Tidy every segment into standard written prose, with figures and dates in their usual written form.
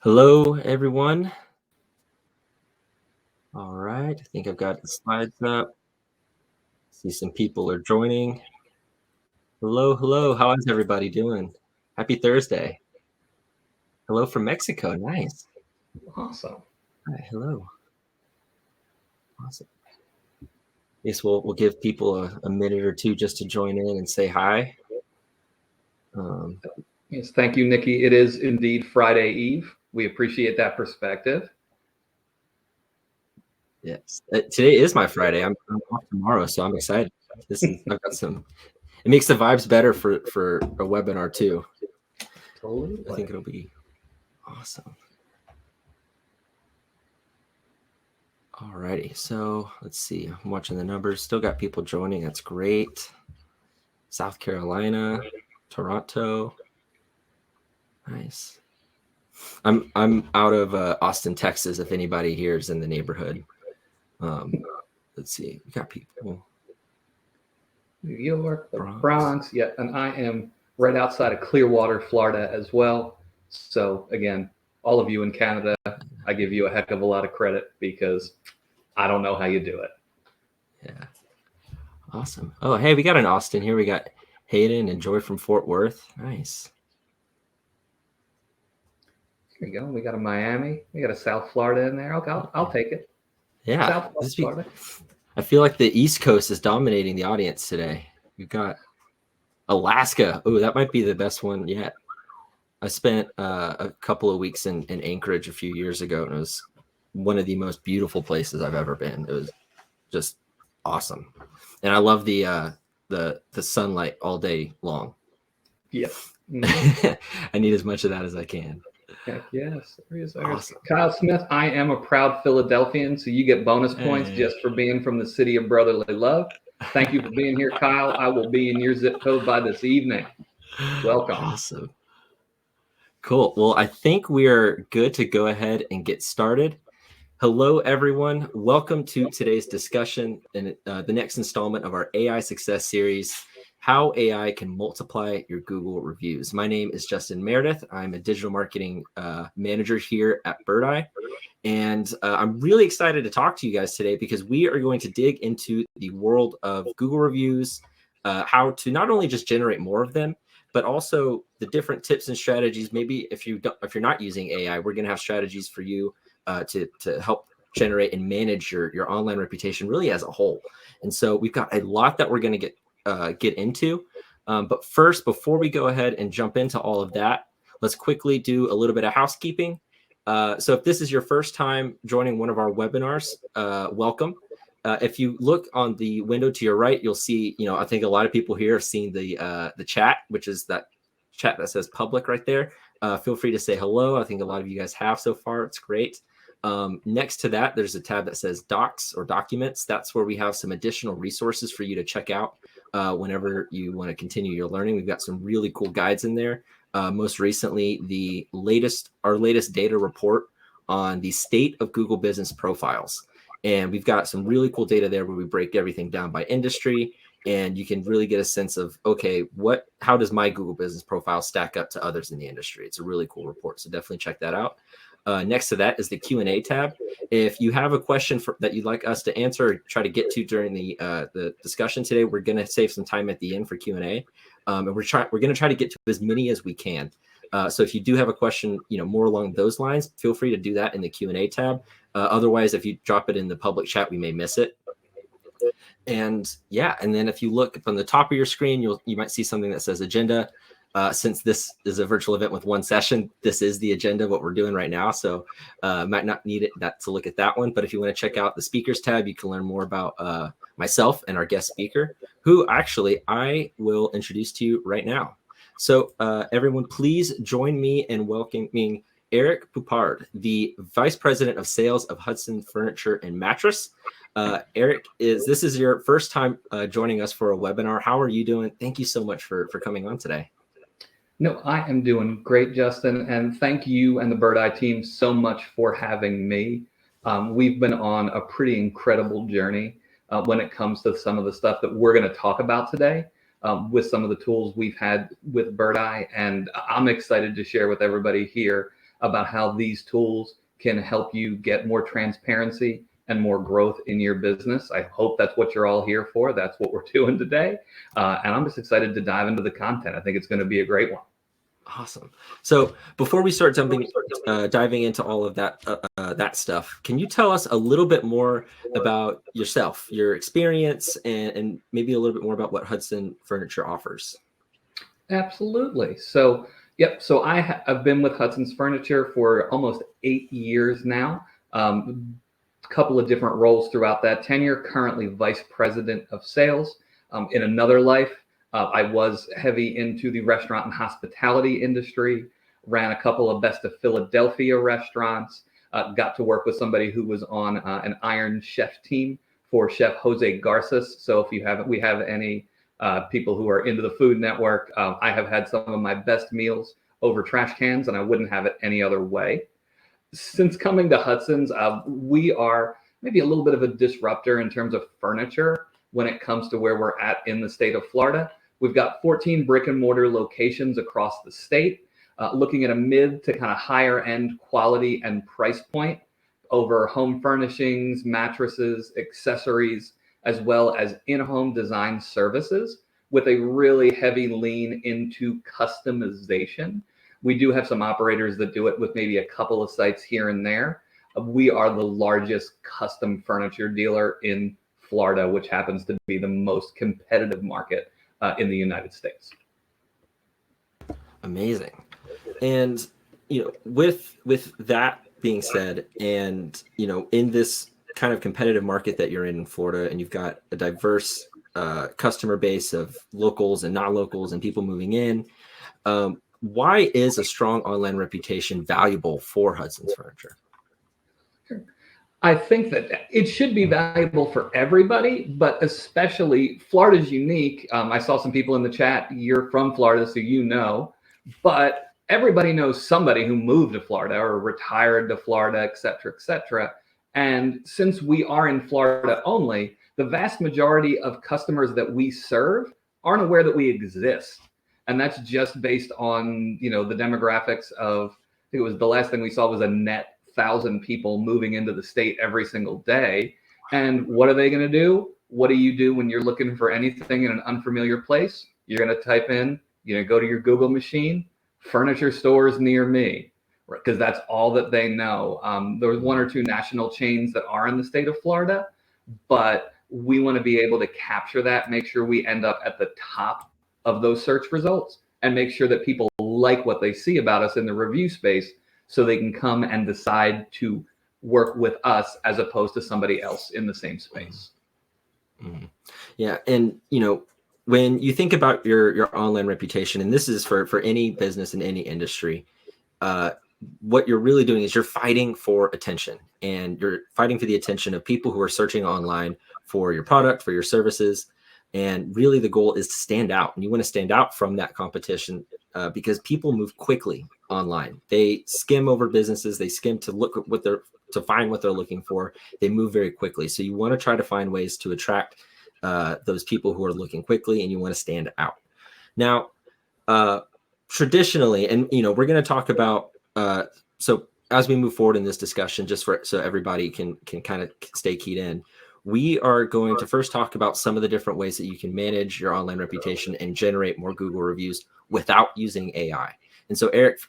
Hello, everyone. All right, I think I've got the slides up. See some people are joining. Hello, hello. How is everybody doing? Happy Thursday. Hello from Mexico. Nice. Awesome. Hi, hello. Awesome. Yes, we'll give people a minute or two just to join in and say hi. Yes, thank you, Nikki. It is indeed Friday Eve. We appreciate that perspective. Yes, today is my Friday. I'm off tomorrow, so I'm excited. I've got some. It makes the vibes better for a webinar too. Totally. I think it'll be awesome. Alrighty, so let's see. I'm watching the numbers. Still got people joining. That's great. South Carolina, Toronto. Nice. I'm out of Austin, Texas. If anybody here is in the neighborhood, let's see. We got people. New York, the Bronx. Yeah, and I am right outside of Clearwater, Florida, as well. So again, all of you in Canada, I give you a heck of a lot of credit because I don't know how you do it. Yeah. Awesome. Oh, hey, we got an Austin here. We got Hayden and Joy from Fort Worth. Nice. Here we go. We got a Miami. We got a South Florida in there. I'll take it. Yeah. South Florida. I feel like the East Coast is dominating the audience today. We've got Alaska. Oh, that might be the best one yet. I spent a couple of weeks in Anchorage a few years ago, and it was one of the most beautiful places I've ever been. It was just awesome, and I love the sunlight all day long. Yep. I need as much of that as I can. Heck yes. Awesome. Kyle Smith, I am a proud Philadelphian, so you get bonus points just for being from the city of brotherly love. Thank you for being here, Kyle. I will be in your zip code by this evening. Welcome. Awesome. Cool. Well, I think we are good to go ahead and get started. Hello, everyone. Welcome to today's discussion and the next installment of our AI Success Series, How AI Can Multiply Your Google Reviews. My name is Justin Meredith. I'm a digital marketing manager here at Birdeye. And I'm really excited to talk to you guys today because we are going to dig into the world of Google reviews, how to not only just generate more of them, but also the different tips and strategies. Maybe if you're not using AI, we're going to have strategies for you to help generate and manage your online reputation really as a whole. And so we've got a lot that we're going to get into. But first, before we go ahead and jump into all of that, let's quickly do a little bit of housekeeping. So if this is your first time joining one of our webinars, welcome. If you look on the window to your right, you'll see, I think a lot of people here have seen the chat, which is that chat that says public right there. Feel free to say hello. I think a lot of you guys have so far. It's great. Next to that, there's a tab that says Docs or Documents. That's where we have some additional resources for you to check out whenever you want to continue your learning. We've got some really cool guides in there. Most recently, our latest data report on the state of Google business profiles. And we've got some really cool data there where we break everything down by industry, and you can really get a sense of, okay, how does my Google business profile stack up to others in the industry? It's a really cool report, so definitely check that out. Next to that is the Q&A tab. If you have a question that you'd like us to answer or try to get to during the discussion today, we're going to save some time at the end for Q&A. And we're going to try to get to as many as we can. So if you do have a question, more along those lines, feel free to do that in the Q&A tab. Otherwise, if you drop it in the public chat, we may miss it. And then if you look up on the top of your screen, you might see something that says agenda. Since this is a virtual event with one session, this is the agenda, what we're doing right now. So might not need to look at that one. But if you want to check out the speakers tab, you can learn more about myself and our guest speaker, who actually I will introduce to you right now. So everyone, please join me in welcoming Eric Poupard, the Vice President of Sales of Hudson Furniture and Mattress. Eric, this is your first time joining us for a webinar. How are you doing? Thank you so much for coming on today. No, I am doing great, Justin, and thank you and the Birdeye team so much for having me. We've been on a pretty incredible journey when it comes to some of the stuff that we're going to talk about today with some of the tools we've had with Birdeye, and I'm excited to share with everybody here about how these tools can help you get more transparency and more growth in your business. I hope that's what you're all here for. That's what we're doing today. And I'm just excited to dive into the content. I think it's going to be a great one. Awesome. So before we start diving into all of that stuff, can you tell us a little bit more about yourself, your experience, and maybe a little bit more about what Hudson Furniture offers? Absolutely. So, yep. So I've been with Hudson's Furniture for almost 8 years now. A couple of different roles throughout that tenure. Currently, vice president of sales. In another life, I was heavy into the restaurant and hospitality industry, ran a couple of Best of Philadelphia restaurants, got to work with somebody who was on an Iron Chef team for Chef Jose Garces. So if we have any people who are into the Food Network, I have had some of my best meals over trash cans, and I wouldn't have it any other way. Since coming to Hudson's, we are maybe a little bit of a disruptor in terms of furniture when it comes to where we're at in the state of Florida. We've got 14 brick and mortar locations across the state, looking at a mid to kind of higher end quality and price point over home furnishings, mattresses, accessories, as well as in-home design services with a really heavy lean into customization. We do have some operators that do it with maybe a couple of sites here and there. We are the largest custom furniture dealer in Florida, which happens to be the most competitive market in the United States. Amazing. And with that being said, and in this kind of competitive market that you're in Florida, and you've got a diverse customer base of locals and non-locals and people moving in, why is a strong online reputation valuable for Hudson's Furniture? I think that it should be valuable for everybody, but especially Florida's unique. I saw some people in the chat, you're from Florida, so but everybody knows somebody who moved to Florida or retired to Florida, et cetera, et cetera. And since we are in Florida only, the vast majority of customers that we serve aren't aware that we exist. And that's just based on, the demographics of, I think it was the last thing we saw was a net 1,000 people moving into the state every single day. And what are they going to do? What do you do when you're looking for anything in an unfamiliar place? You're going to type in, go to your Google machine, furniture stores near me, because that's all that they know. There's 1 or 2 national chains that are in the state of Florida, but we want to be able to capture that, make sure we end up at the top of those search results, and make sure that people like what they see about us in the review space, so they can come and decide to work with us as opposed to somebody else in the same space. Mm-hmm. Yeah. And, when you think about your online reputation, and this is for any business in any industry, what you're really doing is you're fighting for attention, and you're fighting for the attention of people who are searching online for your product, for your services. And really the goal is to stand out, and you want to stand out from that competition because people move quickly online. They skim over businesses. They skim to look at to find what they're looking for. They move very quickly. So you want to try to find ways to attract those people who are looking quickly, and you want to stand out. Now, traditionally, and we're going to talk about so as we move forward in this discussion, just so everybody can kind of stay keyed in, we are going to first talk about some of the different ways that you can manage your online reputation and generate more Google reviews without using AI. And so, Eric,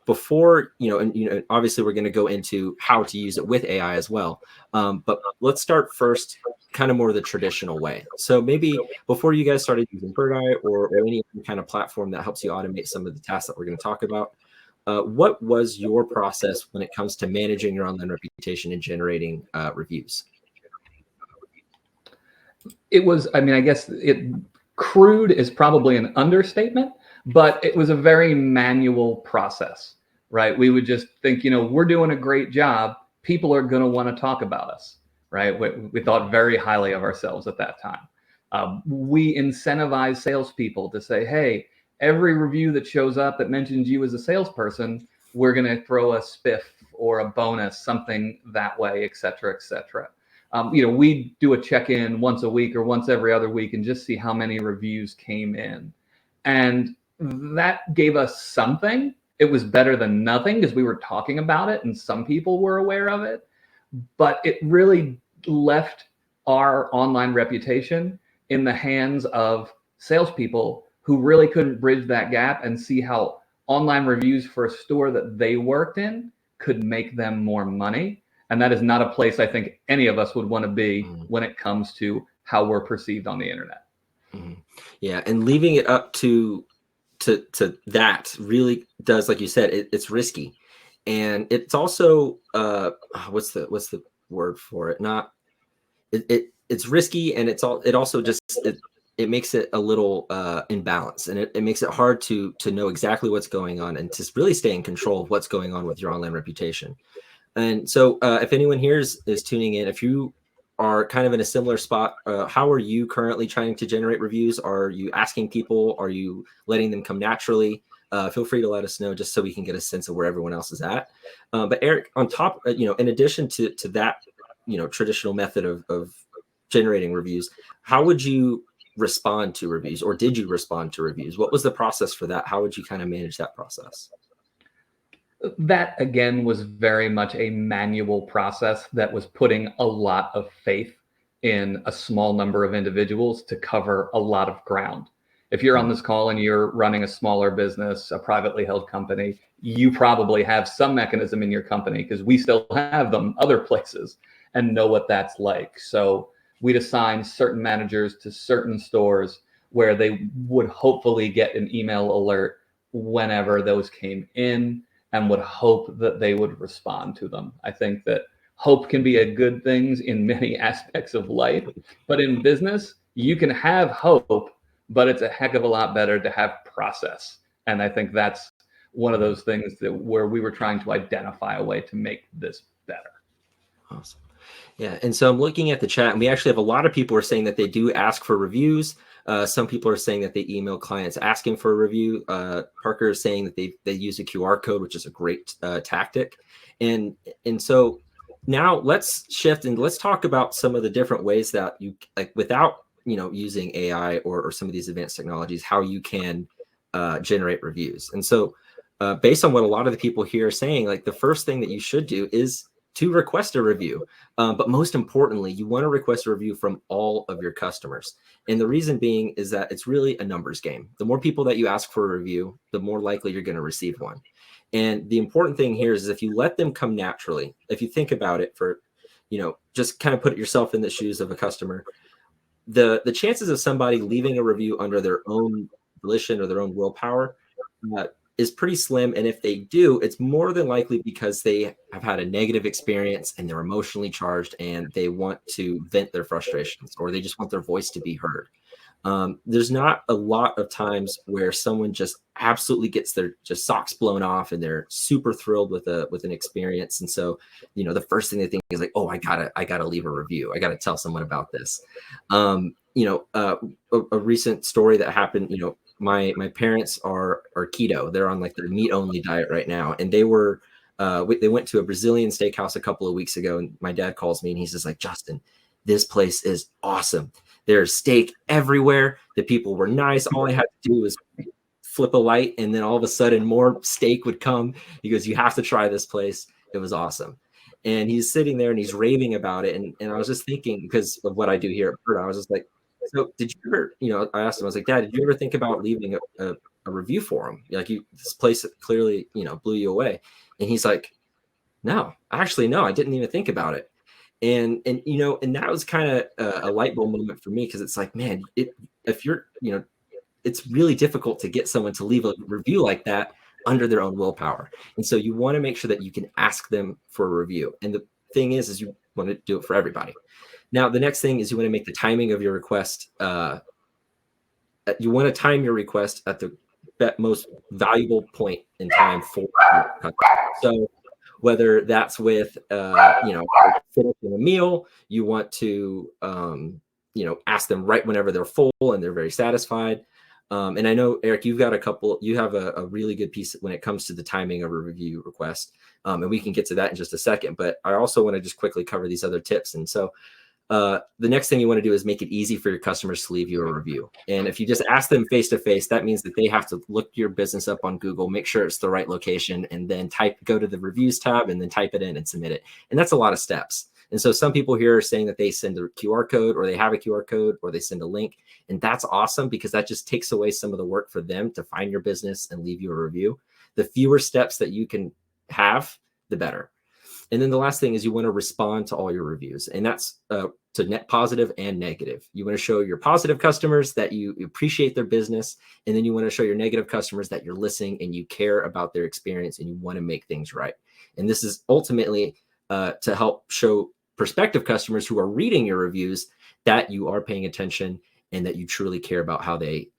before, and obviously we're going to go into how to use it with AI as well. But let's start first kind of more the traditional way. So maybe before you guys started using Birdeye or any kind of platform that helps you automate some of the tasks that we're going to talk about, what was your process when it comes to managing your online reputation and generating reviews? It was, I guess crude is probably an understatement, but it was a very manual process, right? We would just think, we're doing a great job. People are going to want to talk about us, right? We thought very highly of ourselves at that time. We incentivize salespeople to say, hey, every review that shows up that mentions you as a salesperson, we're going to throw a spiff or a bonus, something that way, et cetera, et cetera. We do a check-in once a week or once every other week and just see how many reviews came in. And that gave us something, It was better than nothing because we were talking about it and some people were aware of it, but it really left our online reputation in the hands of salespeople who really couldn't bridge that gap and see how online reviews for a store that they worked in could make them more money. And that is not a place I think any of us would want to be when it comes to how we're perceived on the internet. Yeah, and leaving it up to that really does, like you said, it's risky, and it's also what's the word for it? Not it's risky, and it also just it makes it a little imbalanced, and it makes it hard to know exactly what's going on and to really stay in control of what's going on with your online reputation. And so if anyone here is tuning in, if you are kind of in a similar spot, how are you currently trying to generate reviews? Are you asking people? Are you letting them come naturally? Feel free to let us know just so we can get a sense of where everyone else is at. But Eric, on top, in addition to that, traditional method of generating reviews, how would you respond to reviews, or did you respond to reviews? What was the process for that? How would you kind of manage that process? That, again, was very much a manual process that was putting a lot of faith in a small number of individuals to cover a lot of ground. If you're on this call and you're running a smaller business, a privately held company, you probably have some mechanism in your company, because we still have them other places, and know what that's like. So we'd assign certain managers to certain stores where they would hopefully get an email alert whenever those came in, and would hope that they would respond to them. I think that hope can be a good thing in many aspects of life, but in business, you can have hope, but it's a heck of a lot better to have process. And I think that's one of those things where we were trying to identify a way to make this better. Awesome. Yeah, and so I'm looking at the chat, and we actually have a lot of people are saying that they do ask for reviews. Some people are saying that they email clients asking for a review. Parker is saying that they use a QR code, which is a great tactic. And so now let's shift and let's talk about some of the different ways that you, like, without using AI or some of these advanced technologies, how you can generate reviews. And so based on what a lot of the people here are saying, like, the first thing that you should do is to request a review. But most importantly, you want to request a review from all of your customers. And the reason being is that it's really a numbers game. The more people that you ask for a review, the more likely you're going to receive one. And the important thing here is if you let them come naturally, if you think about it for, just kind of put yourself in the shoes of a customer, the chances of somebody leaving a review under their own volition or their own willpower is pretty slim. And if they do, it's more than likely because they have had a negative experience and they're emotionally charged and they want to vent their frustrations, or they just want their voice to be heard. There's not a lot of times where someone just absolutely gets their just socks blown off and they're super thrilled with an experience. And so, the first thing they think is like, oh, I gotta leave a review. I gotta tell someone about this. A recent story that happened, my parents are keto. They're on like their meat only diet right now. And they went to a Brazilian steakhouse a couple of weeks ago. And my dad calls me and he's just like, Justin, this place is awesome. There's steak everywhere. The people were nice. All I had to do was flip a light and then all of a sudden more steak would come. He goes, you have to try this place. It was awesome. And he's sitting there and he's raving about it. And I was just thinking, because of what I do here at Birdeye, I was just like, so did you ever, I asked him, I was like, Dad, did you ever think about leaving a review for him? Like, this place clearly, blew you away. And he's like, no, actually, no, I didn't even think about it. And that was kind of a light bulb moment for me, because it's like, man, if you're, it's really difficult to get someone to leave a review like that under their own willpower. And so you want to make sure that you can ask them for a review. And the thing is you want to do it for everybody. Now, the next thing is you want to make the timing of your request. You want to time your request at the most valuable point in time for your customer. So whether that's with, finishing a meal, you want to, ask them right whenever they're full and they're very satisfied. And I know, Eric, you have a really good piece when it comes to the timing of a review request. And we can get to that in just a second, but I also want to just quickly cover these other tips. And so the next thing you want to do is make it easy for your customers to leave you a review. And if you just ask them face to face, that means that they have to look your business up on Google, make sure it's the right location, and then go to the reviews tab and then type it in and submit it. And that's a lot of steps. And so some people here are saying that they send a QR code, or they have a QR code, or they send a link. And that's awesome, because that just takes away some of the work for them to find your business and leave you a review. The fewer steps that you can have, the better. And then the last thing is you want to respond to all your reviews, and that's to net positive and negative. You want to show your positive customers that you appreciate their business, and then you want to show your negative customers that you're listening and you care about their experience and you want to make things right. And this is ultimately to help show prospective customers who are reading your reviews that you are paying attention and that you truly care about how they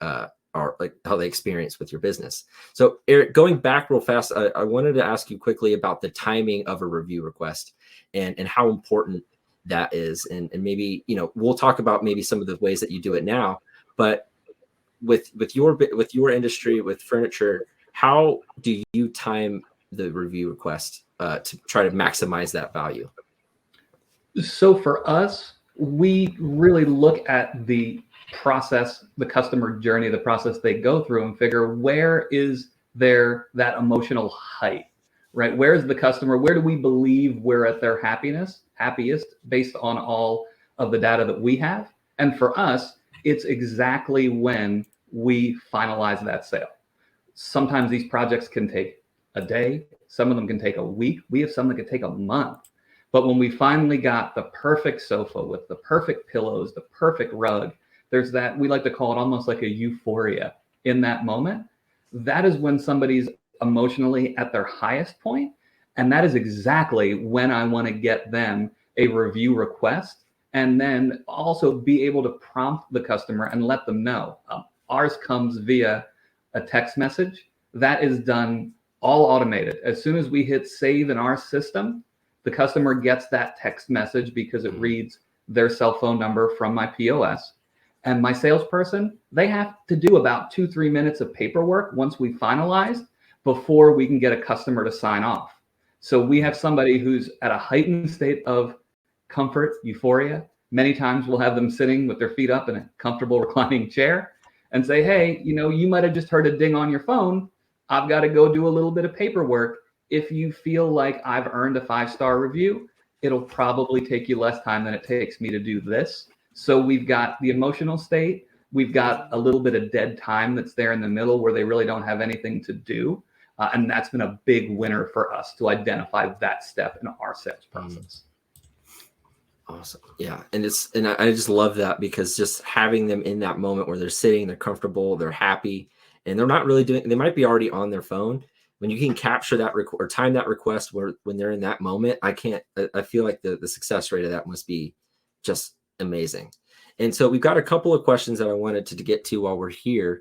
how they experience with your business. So Eric, going back real fast, I wanted to ask you quickly about the timing of a review request and how important that is. And maybe, we'll talk about maybe some of the ways that you do it now, but with your industry, with furniture, how do you time the review request to try to maximize that value? So for us, we really look at the process, the customer journey, the process they go through, and figure where is that emotional height, right? Where's the customer? Where do we believe we're at their happiest based on all of the data that we have? And for us, it's exactly when we finalize that sale. Sometimes these projects can take a day. Some of them can take a week. We have some that can take a month. But when we finally got the perfect sofa with the perfect pillows, the perfect rug, there's that, we like to call it almost like a euphoria in that moment. That is when somebody's emotionally at their highest point. And that is exactly when I want to get them a review request, and then also be able to prompt the customer and let them know. Ours comes via a text message. That is done all automated. As soon as we hit save in our system, the customer gets that text message because it reads their cell phone number from my POS. And my salesperson, they have to do about 2-3 minutes of paperwork once we finalize before we can get a customer to sign off. So we have somebody who's at a heightened state of comfort, euphoria. Many times we'll have them sitting with their feet up in a comfortable reclining chair and say, hey, you might have just heard a ding on your phone. I've got to go do a little bit of paperwork. If you feel like I've earned a 5-star review, it'll probably take you less time than it takes me to do this. So we've got the emotional state. We've got a little bit of dead time that's there in the middle where they really don't have anything to do. And that's been a big winner for us to identify that step in our sales process. Awesome. Yeah. And I just love that, because just having them in that moment where they're sitting, they're comfortable, they're happy, and they're not really they might be already on their phone. When you can capture that or time that request when they're in that moment, I feel like the success rate of that must be just amazing. And so we've got a couple of questions that I wanted to get to while we're here.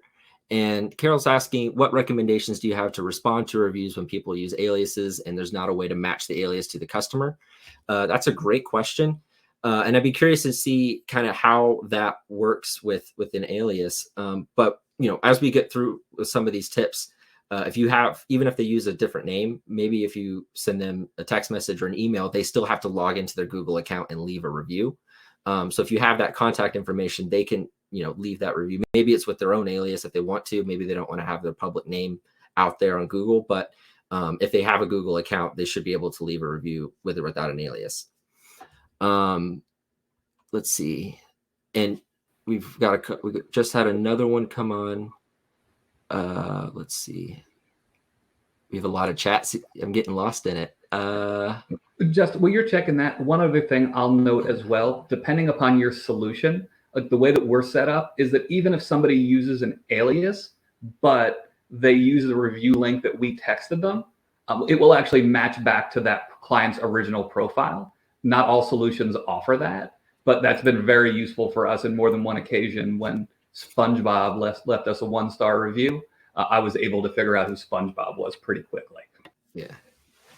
And Carol's asking, what recommendations do you have to respond to reviews when people use aliases and there's not a way to match the alias to the customer? That's a great question. And I'd be curious to see kind of how that works with an alias. But, as we get through some of these tips, even if they use a different name, maybe if you send them a text message or an email, they still have to log into their Google account and leave a review. So if you have that contact information, they can, leave that review. Maybe it's with their own alias if they want to. Maybe they don't want to have their public name out there on Google. But if they have a Google account, they should be able to leave a review with or without an alias. Let's see. And we just had another one come on. Let's see. We have a lot of chats. I'm getting lost in it. Just while you're checking that, one other thing I'll note as well, depending upon your solution, like the way that we're set up is that even if somebody uses an alias, but they use a review link that we texted them, it will actually match back to that client's original profile. Not all solutions offer that, but that's been very useful for us in more than one occasion. When SpongeBob left us a 1-star review, I was able to figure out who SpongeBob was pretty quickly. Yeah,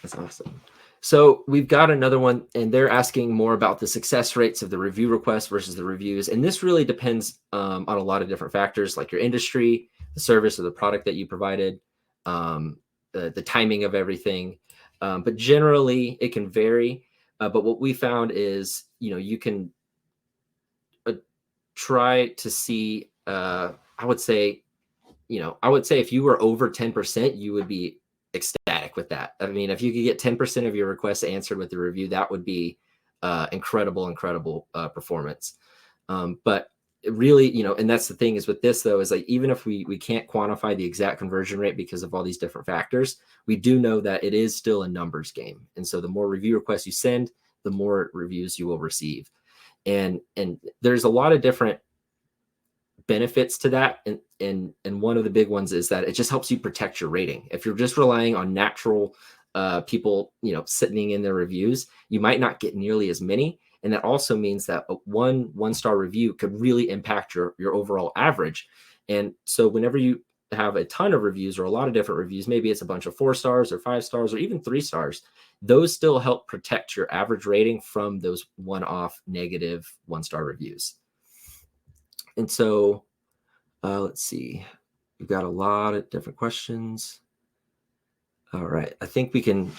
that's awesome. So we've got another one, and they're asking more about the success rates of the review requests versus the reviews. And this really depends on a lot of different factors, like your industry, the service or the product that you provided, the timing of everything. But generally, it can vary. But what we found is, you can try to see, I would say if you were over 10%, you would be ecstatic with that. I mean, if you could get 10% of your requests answered with a review, that would be incredible performance. But really, and that's the thing is with this though, is like, even if we can't quantify the exact conversion rate because of all these different factors, we do know that it is still a numbers game. And so the more review requests you send, the more reviews you will receive. And there's a lot of different benefits to that. And one of the big ones is that it just helps you protect your rating. If you're just relying on natural people, sitting in their reviews, you might not get nearly as many. And that also means that a one-star review could really impact your overall average. And so whenever you have a ton of reviews or a lot of different reviews, maybe it's a bunch of 4 stars or 5 stars or even 3 stars, those still help protect your average rating from those one-off negative 1-star reviews. And so let's see, we've got a lot of different questions. All right, I think we can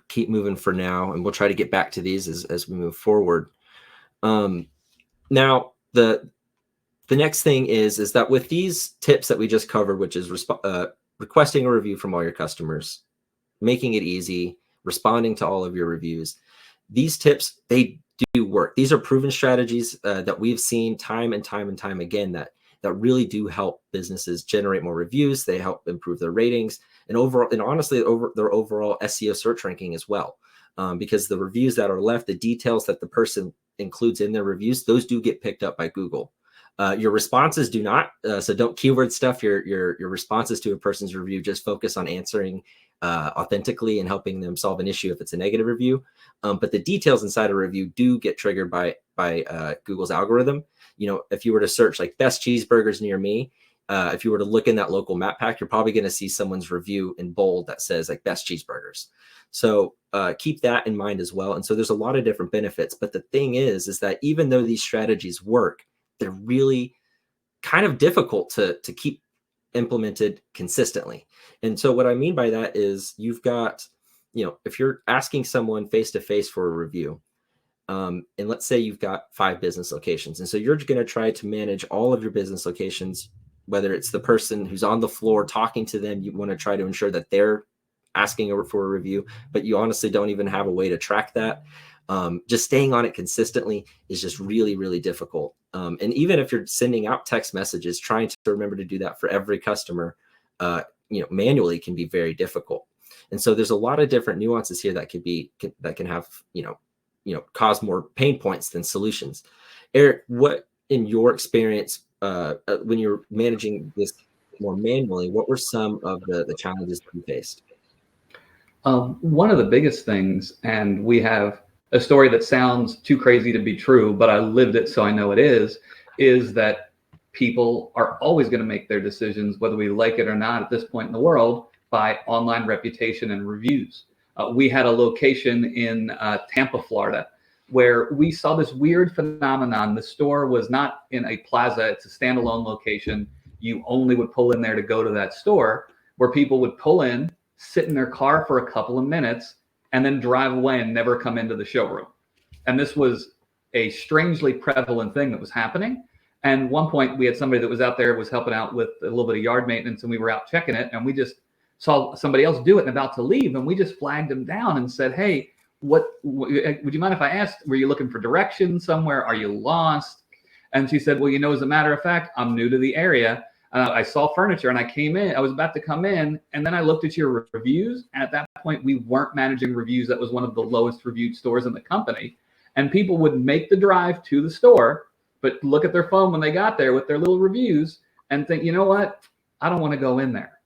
keep moving for now, and we'll try to get back to these as we move forward. Now, the next thing is that with these tips that we just covered, which is requesting a review from all your customers, making it easy, responding to all of your reviews, these tips, they do work. These are proven strategies that we've seen time and time again that really do help businesses generate more reviews. They help improve their ratings and honestly their overall SEO search ranking as well. Because the reviews that are left, the details that the person includes in their reviews, those do get picked up by Google. Your responses do not. So don't keyword stuff your responses to a person's review. Just focus on answering authentically and helping them solve an issue if it's a negative review. But the details inside a review do get triggered by Google's algorithm. If you were to search like best cheeseburgers near me, if you were to look in that local map pack, you're probably going to see someone's review in bold that says like best cheeseburgers. So keep that in mind as well. And so there's a lot of different benefits. But the thing is that even though these strategies work, they're really kind of difficult to keep implemented consistently. And so what I mean by that is you've got, if you're asking someone face-to-face for a review, and let's say you've got 5 business locations. And so you're going to try to manage all of your business locations, whether it's the person who's on the floor talking to them, you want to try to ensure that they're asking for a review, but you honestly don't even have a way to track that. Just staying on it consistently is just really, really difficult. And even if you're sending out text messages, trying to remember to do that for every customer, manually can be very difficult. And so there's a lot of different nuances here that can have, cause more pain points than solutions. Eric, what in your experience, when you're managing this more manually, what were some of the challenges that you faced? One of the biggest things, and we have a story that sounds too crazy to be true, but I lived it, so I know it is that people are always going to make their decisions, whether we like it or not at this point in the world, by online reputation and reviews. We had a location in Tampa, Florida, where we saw this weird phenomenon. The store was not in a plaza. It's a standalone location. You only would pull in there to go to that store, where people would pull in, sit in their car for a couple of minutes, and then drive away and never come into the showroom. And this was a strangely prevalent thing that was happening. And one point we had somebody that was out there, was helping out with a little bit of yard maintenance, and we were out checking it, and we just saw somebody else do it and about to leave. And we just flagged them down and said, hey, would you mind if I asked, were you looking for directions somewhere? Are you lost? And she said, well, as a matter of fact, I'm new to the area. I saw furniture and I was about to come in, and then I looked at your reviews. And at that point, we weren't managing reviews. That was one of the lowest reviewed stores in the company. And people would make the drive to the store, but look at their phone when they got there with their little reviews and think, you know what? I don't want to go in there,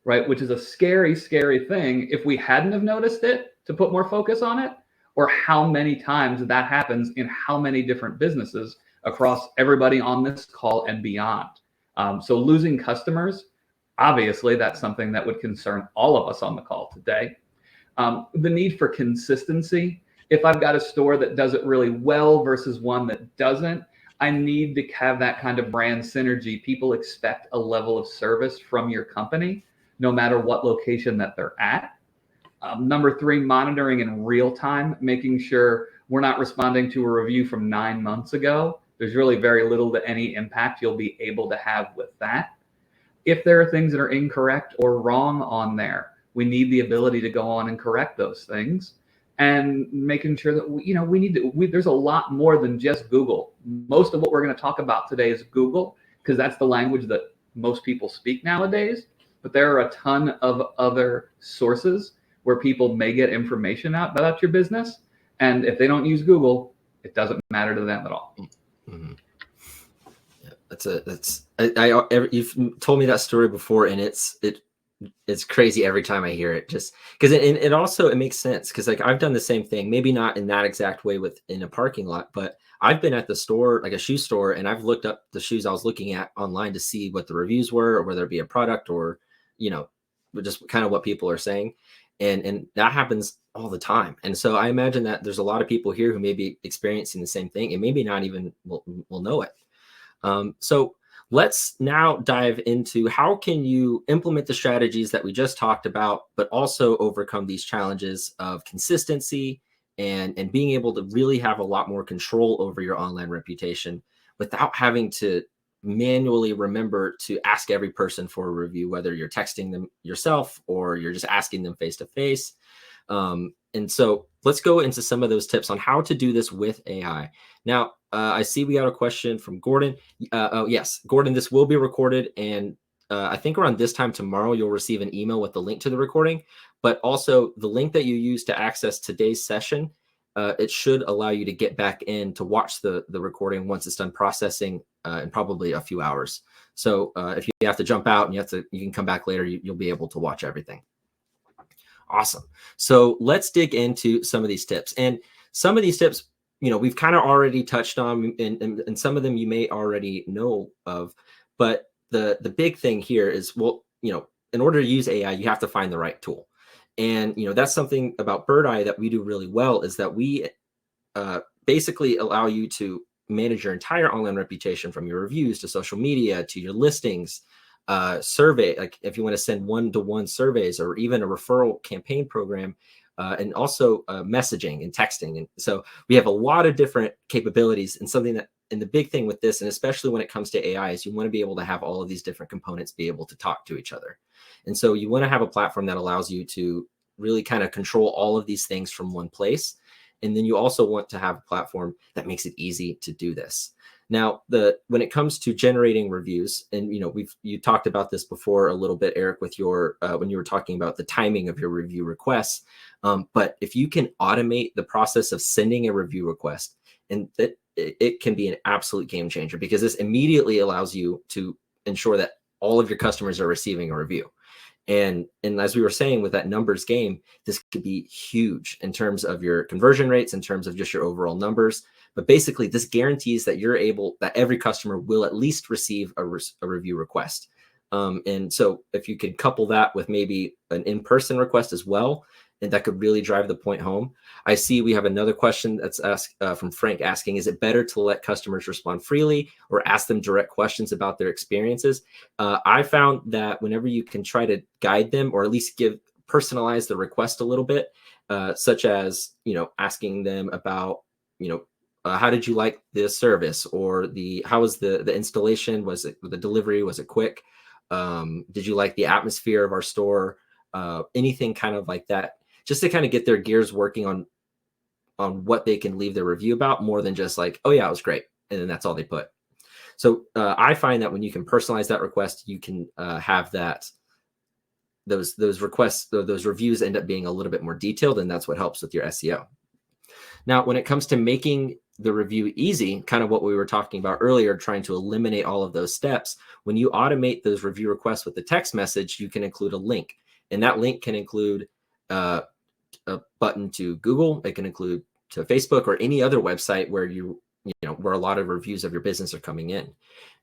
right? Which is a scary, scary thing if we hadn't have noticed it to put more focus on it, or how many times that happens in how many different businesses across everybody on this call and beyond. So losing customers, obviously, that's something that would concern all of us on the call today. The need for consistency. If I've got a store that does it really well versus one that doesn't, I need to have that kind of brand synergy. People expect a level of service from your company, no matter what location that they're at. Number 3, monitoring in real time, making sure we're not responding to a review from 9 months ago There's really very little to any impact you'll be able to have with that. If there are things that are incorrect or wrong on there, we need the ability to go on and correct those things, and making sure that there's a lot more than just Google. Most of what we're going to talk about today is Google, because that's the language that most people speak nowadays. But there are a ton of other sources where people may get information out about your business, and if they don't use Google, it doesn't matter to them at all. Mm-hmm. You've told me that story before, and it's crazy every time I hear it, just because it also makes sense, because like I've done the same thing, maybe not in that exact way in a parking lot, but I've been at the store, like a shoe store, and I've looked up the shoes I was looking at online to see what the reviews were, or whether it be a product or, just kind of what people are saying. And that happens all the time. And so I imagine that there's a lot of people here who may be experiencing the same thing and maybe not even will know it. So let's now dive into how can you implement the strategies that we just talked about, but also overcome these challenges of consistency and being able to really have a lot more control over your online reputation without having to manually remember to ask every person for a review, whether you're texting them yourself or you're just asking them face to face. And so let's go into some of those tips on how to do this with AI. Now, I see we got a question from Gordon. Oh, yes, Gordon, this will be recorded. And I think around this time tomorrow, you'll receive an email with the link to the recording, but also the link that you use to access today's session. It should allow you to get back in to watch the recording once it's done processing in probably a few hours. So if you have to jump out and you can come back later, you'll be able to watch everything. Awesome. So let's dig into some of these tips. And some of these tips, we've kind of already touched on, and some of them you may already know of. But the big thing here is, in order to use AI, you have to find the right tool. And, that's something about Birdeye that we do really well, is that we basically allow you to manage your entire online reputation, from your reviews to social media to your listings, survey, like if you want to send one-to-one surveys, or even a referral campaign program, and also messaging and texting. And so we have a lot of different capabilities, and the big thing with this, and especially when it comes to AI, is you want to be able to have all of these different components be able to talk to each other. And so you want to have a platform that allows you to really kind of control all of these things from one place. And then you also want to have a platform that makes it easy to do this. Now, when it comes to generating reviews, and you talked about this before a little bit, Eric, with your when you were talking about the timing of your review requests. But if you can automate the process of sending a review request, and it can be an absolute game changer, because this immediately allows you to ensure that all of your customers are receiving a review. And as we were saying, with that numbers game, this could be huge in terms of your conversion rates, in terms of just your overall numbers. But basically, this guarantees that that every customer will at least receive a review request. And so if you could couple that with maybe an in-person request as well, and that could really drive the point home. I see we have another question that's asked from Frank, asking, is it better to let customers respond freely or ask them direct questions about their experiences? I found that whenever you can try to guide them, or at least personalize the request a little bit, such as, asking them about, how did you like this service, or how was the installation? Was it the delivery? Was it quick? Did you like the atmosphere of our store? Anything kind of like that, just to kind of get their gears working on what they can leave their review about, more than just like, oh yeah, it was great, and then that's all they put. So I find that when you can personalize that request, you can have those requests, those reviews end up being a little bit more detailed, and that's what helps with your SEO. Now, when it comes to making the review easy, kind of what we were talking about earlier, trying to eliminate all of those steps, when you automate those review requests with the text message, you can include a link. And that link can include a button to Google. It can include to Facebook or any other website where where a lot of reviews of your business are coming in.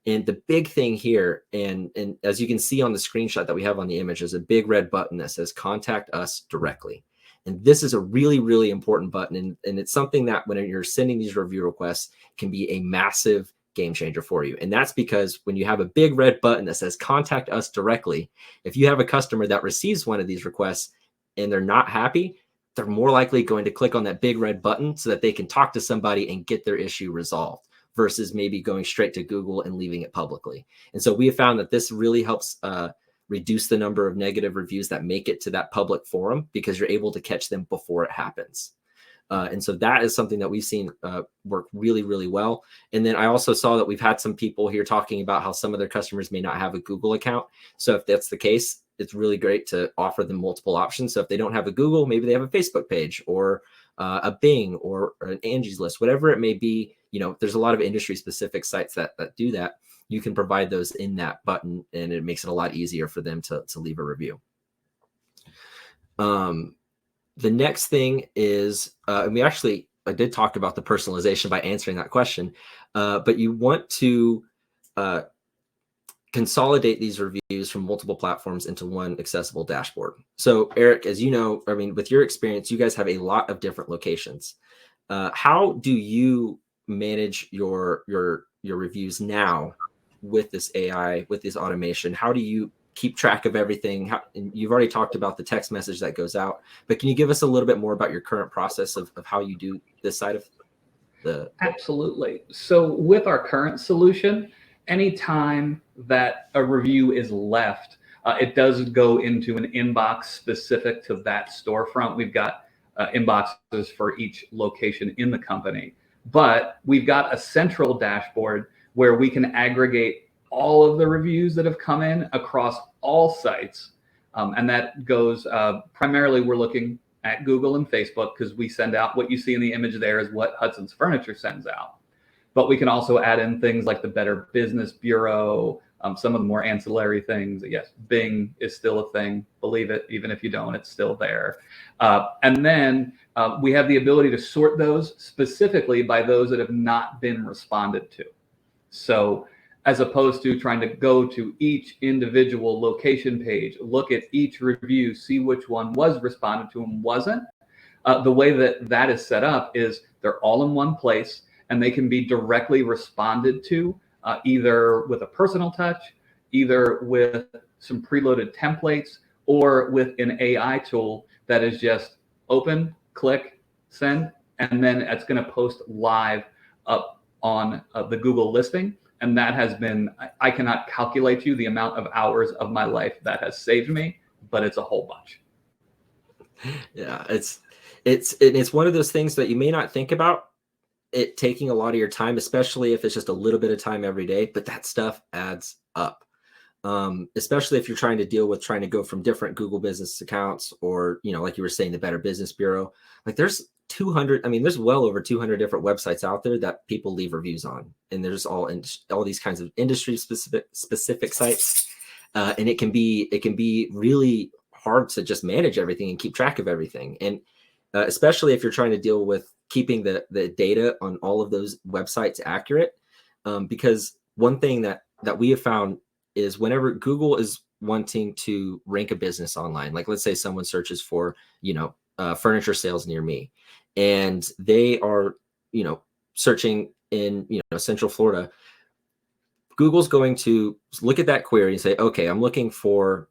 And the big thing here, and as you can see on the screenshot that we have on the image, is a big red button that says contact us directly. And this is a really, really important button. And it's something that when you're sending these review requests can be a massive game changer for you. And that's because when you have a big red button that says contact us directly, if you have a customer that receives one of these requests and they're not happy, they're more likely going to click on that big red button so that they can talk to somebody and get their issue resolved, versus maybe going straight to Google and leaving it publicly. And so we have found that this really helps reduce the number of negative reviews that make it to that public forum, because you're able to catch them before it happens. And so that is something that we've seen work really, really well. And then I also saw that we've had some people here talking about how some of their customers may not have a Google account. So if that's the case, it's really great to offer them multiple options. So if they don't have a Google, maybe they have a Facebook page or a Bing or an Angie's List, whatever it may be. There's a lot of industry specific sites that do that. You can provide those in that button, and it makes it a lot easier for them to leave a review. The next thing is, and I did talk about the personalization by answering that question, but you want to consolidate these reviews from multiple platforms into one accessible dashboard. So Eric, as you know, with your experience, you guys have a lot of different locations. How do you manage your reviews now with this AI, with this automation? How do you keep track of everything? And you've already talked about the text message that goes out, but can you give us a little bit more about your current process of how you do this side of the... Absolutely. So with our current solution, anytime that a review is left, it does go into an inbox specific to that storefront. We've got inboxes for each location in the company, but we've got a central dashboard where we can aggregate all of the reviews that have come in across all sites. And that goes primarily, we're looking at Google and Facebook, because we send out what you see in the image there is what Hudson's Furniture sends out. But we can also add in things like the Better Business Bureau, some of the more ancillary things. Yes, Bing is still a thing. Believe it, even if you don't, it's still there. And then we have the ability to sort those specifically by those that have not been responded to. So as opposed to trying to go to each individual location page, look at each review, see which one was responded to and wasn't. The way that is set up is they're all in one place, and they can be directly responded to, either with a personal touch, either with some preloaded templates, or with an AI tool that is just open, click, send, and then it's going to post live up on the Google listing. And that has been, I cannot calculate you the amount of hours of my life that has saved me, but it's a whole bunch. Yeah, it's one of those things that you may not think about it taking a lot of your time, especially if it's just a little bit of time every day, but that stuff adds up. Especially if you're trying to go from different Google business accounts, or, like you were saying, the Better Business Bureau. Like there's there's well over 200 different websites out there that people leave reviews on. And there's all these kinds of industry specific sites. And it can be really hard to just manage everything and keep track of everything. And especially if you're trying to deal with keeping the data on all of those websites accurate. Because one thing that we have found is whenever Google is wanting to rank a business online, like let's say someone searches for, furniture sales near me, and they are, searching in, Central Florida, Google's going to look at that query and say, okay, I'm looking for,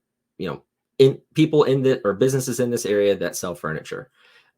people or businesses in this area that sell furniture.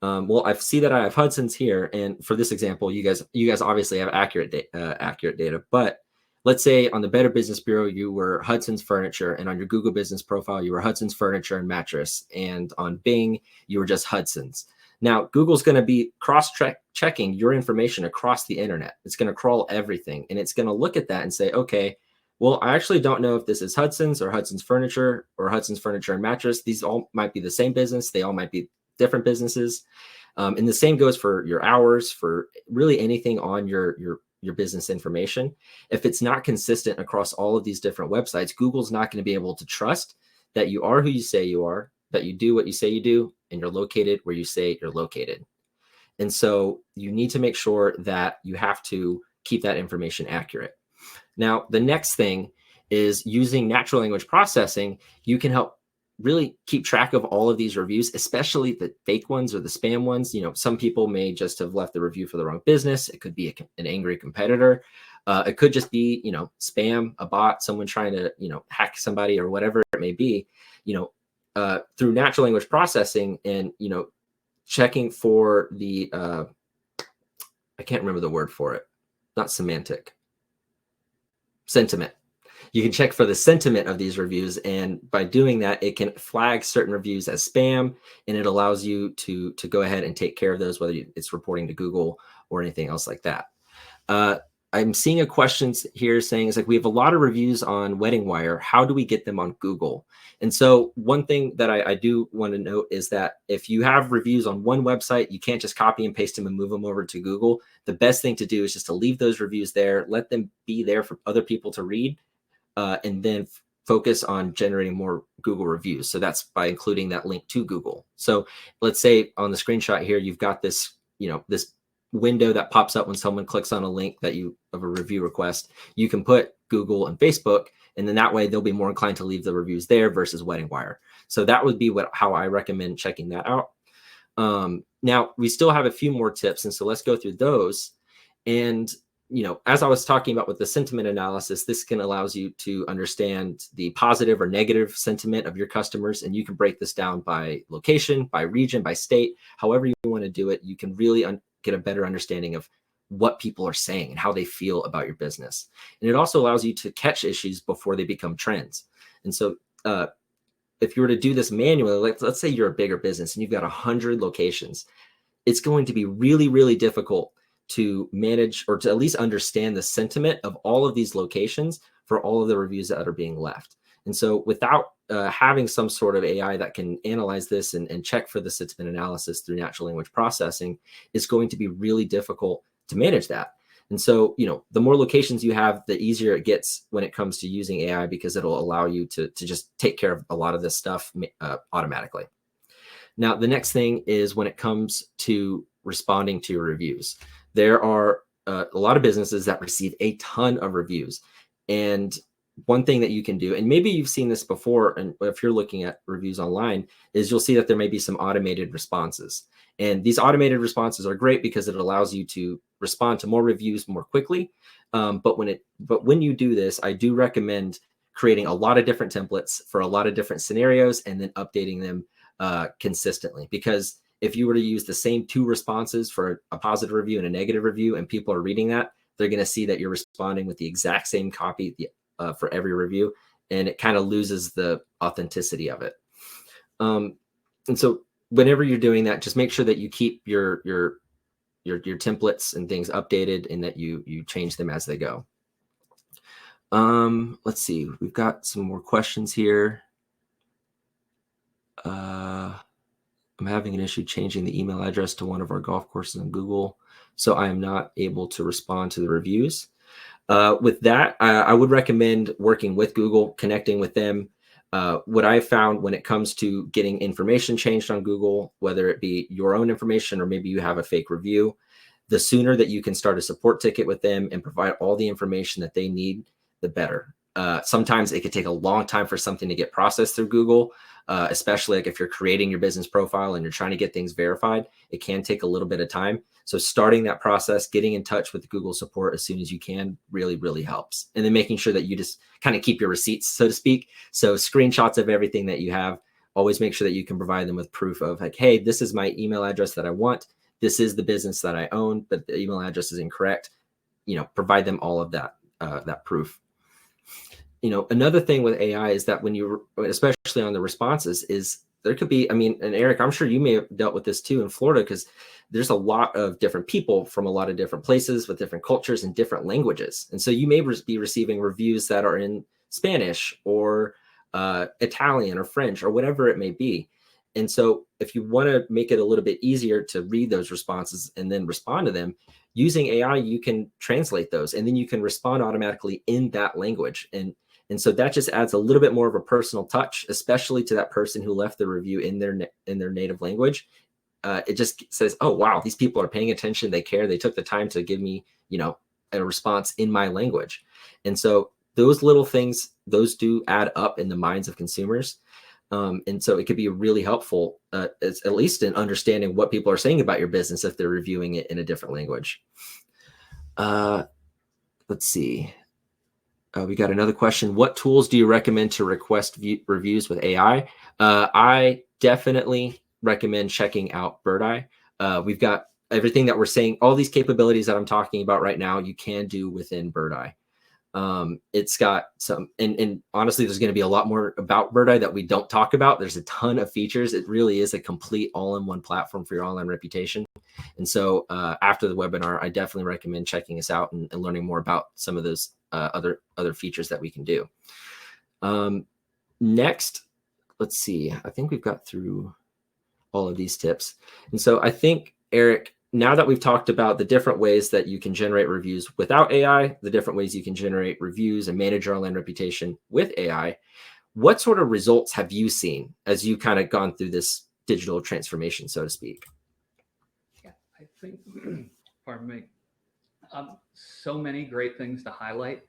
Well, I see that I have Hudson's here, and for this example, you guys obviously have accurate data. But let's say on the Better Business Bureau, you were Hudson's Furniture, and on your Google Business profile, you were Hudson's Furniture and Mattress, and on Bing, you were just Hudson's. Now, Google's going to be cross-checking your information across the internet. It's going to crawl everything, and it's going to look at that and say, okay, well, I actually don't know if this is Hudson's or Hudson's Furniture or Hudson's Furniture and Mattress. These all might be the same business. They all might be different businesses. And the same goes for your hours, for really anything on your business information. If it's not consistent across all of these different websites, Google's not going to be able to trust that you are who you say you are, that you do what you say you do, and you're located where you say you're located. And so you need to make sure that you have to keep that information accurate. Now, the next thing is using natural language processing. You can help really keep track of all of these reviews, especially the fake ones or the spam ones. Some people may just have left the review for the wrong business. It could be an angry competitor. It could just be, spam, a bot, someone trying to, hack somebody or whatever it may be, through natural language processing and, checking for the, I can't remember the word for it. not semantic, sentiment. You can check for the sentiment of these reviews, and by doing that, it can flag certain reviews as spam, and it allows you to go ahead and take care of those, whether it's reporting to Google or anything else like that. I'm seeing a question here saying, it's like, we have a lot of reviews on Wedding Wire. How do we get them on Google? And so one thing that I do want to note is that if you have reviews on one website, you can't just copy and paste them and move them over to Google. The best thing to do is just to leave those reviews there, let them be there for other people to read, and then focus on generating more Google reviews. So that's by including that link to Google. So let's say on the screenshot here, you've got this, this window that pops up when someone clicks on a link of a review request. You can put Google and Facebook, and then that way they'll be more inclined to leave the reviews there versus Wedding Wire. So that would be how I recommend checking that out. Now we still have a few more tips, and so let's go through those. And as I was talking about with the sentiment analysis, this allows you to understand the positive or negative sentiment of your customers, and you can break this down by location, by region, by state, however you want to do it. You can really get a better understanding of what people are saying and how they feel about your business. And it also allows you to catch issues before they become trends. And so if you were to do this manually, let's say you're a bigger business and you've got 100 locations, it's going to be really, really difficult to manage, or to at least understand the sentiment of all of these locations for all of the reviews that are being left. And so without having some sort of AI that can analyze this and check for the sentiment analysis through natural language processing, it's going to be really difficult to manage that. And so, the more locations you have, the easier it gets when it comes to using AI, because it'll allow you to just take care of a lot of this stuff automatically. Now, the next thing is when it comes to responding to your reviews. There are a lot of businesses that receive a ton of reviews. And one thing that you can do, and maybe you've seen this before, and if you're looking at reviews online, is you'll see that there may be some automated responses. And these automated responses are great because it allows you to respond to more reviews more quickly. But when you do this, I do recommend creating a lot of different templates for a lot of different scenarios and then updating them consistently. Because if you were to use the same 2 responses for a positive review and a negative review, and people are reading that, they're going to see that you're responding with the exact same copy for every review, and it kind of loses the authenticity of it. And so whenever you're doing that, just make sure that you keep your templates and things updated, and that you change them as they go. Let's see, we've got some more questions here. I'm having an issue changing the email address to one of our golf courses on Google, so I am not able to respond to the reviews. With that, I would recommend working with Google, connecting with them. What I found when it comes to getting information changed on Google, whether it be your own information or maybe you have a fake review, the sooner that you can start a support ticket with them and provide all the information that they need, the better. Sometimes it could take a long time for something to get processed through Google, especially like if you're creating your business profile and you're trying to get things verified. It can take a little bit of time. So starting that process, getting in touch with Google support as soon as you can really, really helps. And then making sure that you just kind of keep your receipts, so to speak. So screenshots of everything that you have, always make sure that you can provide them with proof of like, hey, this is my email address that I want. This is the business that I own, but the email address is incorrect. Provide them all of that proof. Another thing with AI is that when especially on the responses, is there could be, and Eric, I'm sure you may have dealt with this too in Florida, because there's a lot of different people from a lot of different places with different cultures and different languages. And so you may be receiving reviews that are in Spanish or Italian or French or whatever it may be. And so if you want to make it a little bit easier to read those responses and then respond to them, using AI, you can translate those, and then you can respond automatically in that language. And so that just adds a little bit more of a personal touch, especially to that person who left the review in their native language. It just says, oh, wow, these people are paying attention. They care. They took the time to give me, a response in my language. And so those little things, those do add up in the minds of consumers. And so it could be really helpful, at least in understanding what people are saying about your business if they're reviewing it in a different language. Let's see. We got another question. What tools do you recommend to request reviews with AI? I definitely recommend checking out Birdeye. We've got everything that we're saying, all these capabilities that I'm talking about right now, you can do within Birdeye. It's got some, and honestly, there's going to be a lot more about Birdeye that we don't talk about. There's a ton of features. It really is a complete all-in-one platform for your online reputation. And so after the webinar, I definitely recommend checking us out and learning more about some of those other features that we can do. Next, let's see. I think we've got through all of these tips. And so I think, Eric, now that we've talked about the different ways that you can generate reviews without AI, the different ways you can generate reviews and manage your online reputation with AI, what sort of results have you seen as you kind of gone through this digital transformation, so to speak? Yeah, I think, pardon me, so many great things to highlight.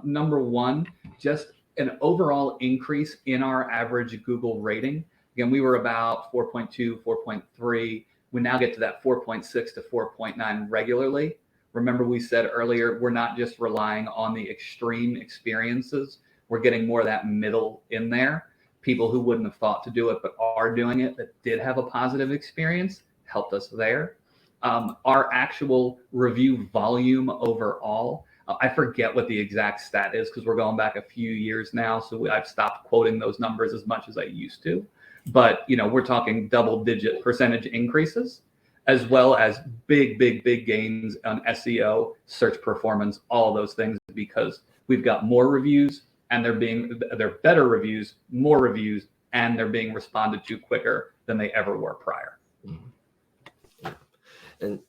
Number one, just an overall increase in our average Google rating. Again, we were about 4.2, 4.3. We now get to that 4.6 to 4.9 regularly. Remember, we said earlier, we're not just relying on the extreme experiences. We're getting more of that middle in there. People who wouldn't have thought to do it, but are doing it, that did have a positive experience, helped us there. Our actual review volume overall, I forget what the exact stat is because we're going back a few years now. So I've stopped quoting those numbers as much as I used to. But, we're talking double-digit percentage increases, as well as big gains on SEO, search performance, all of those things, because we've got more reviews and they're better reviews, more reviews, and they're being responded to quicker than they ever were prior. Mm-hmm.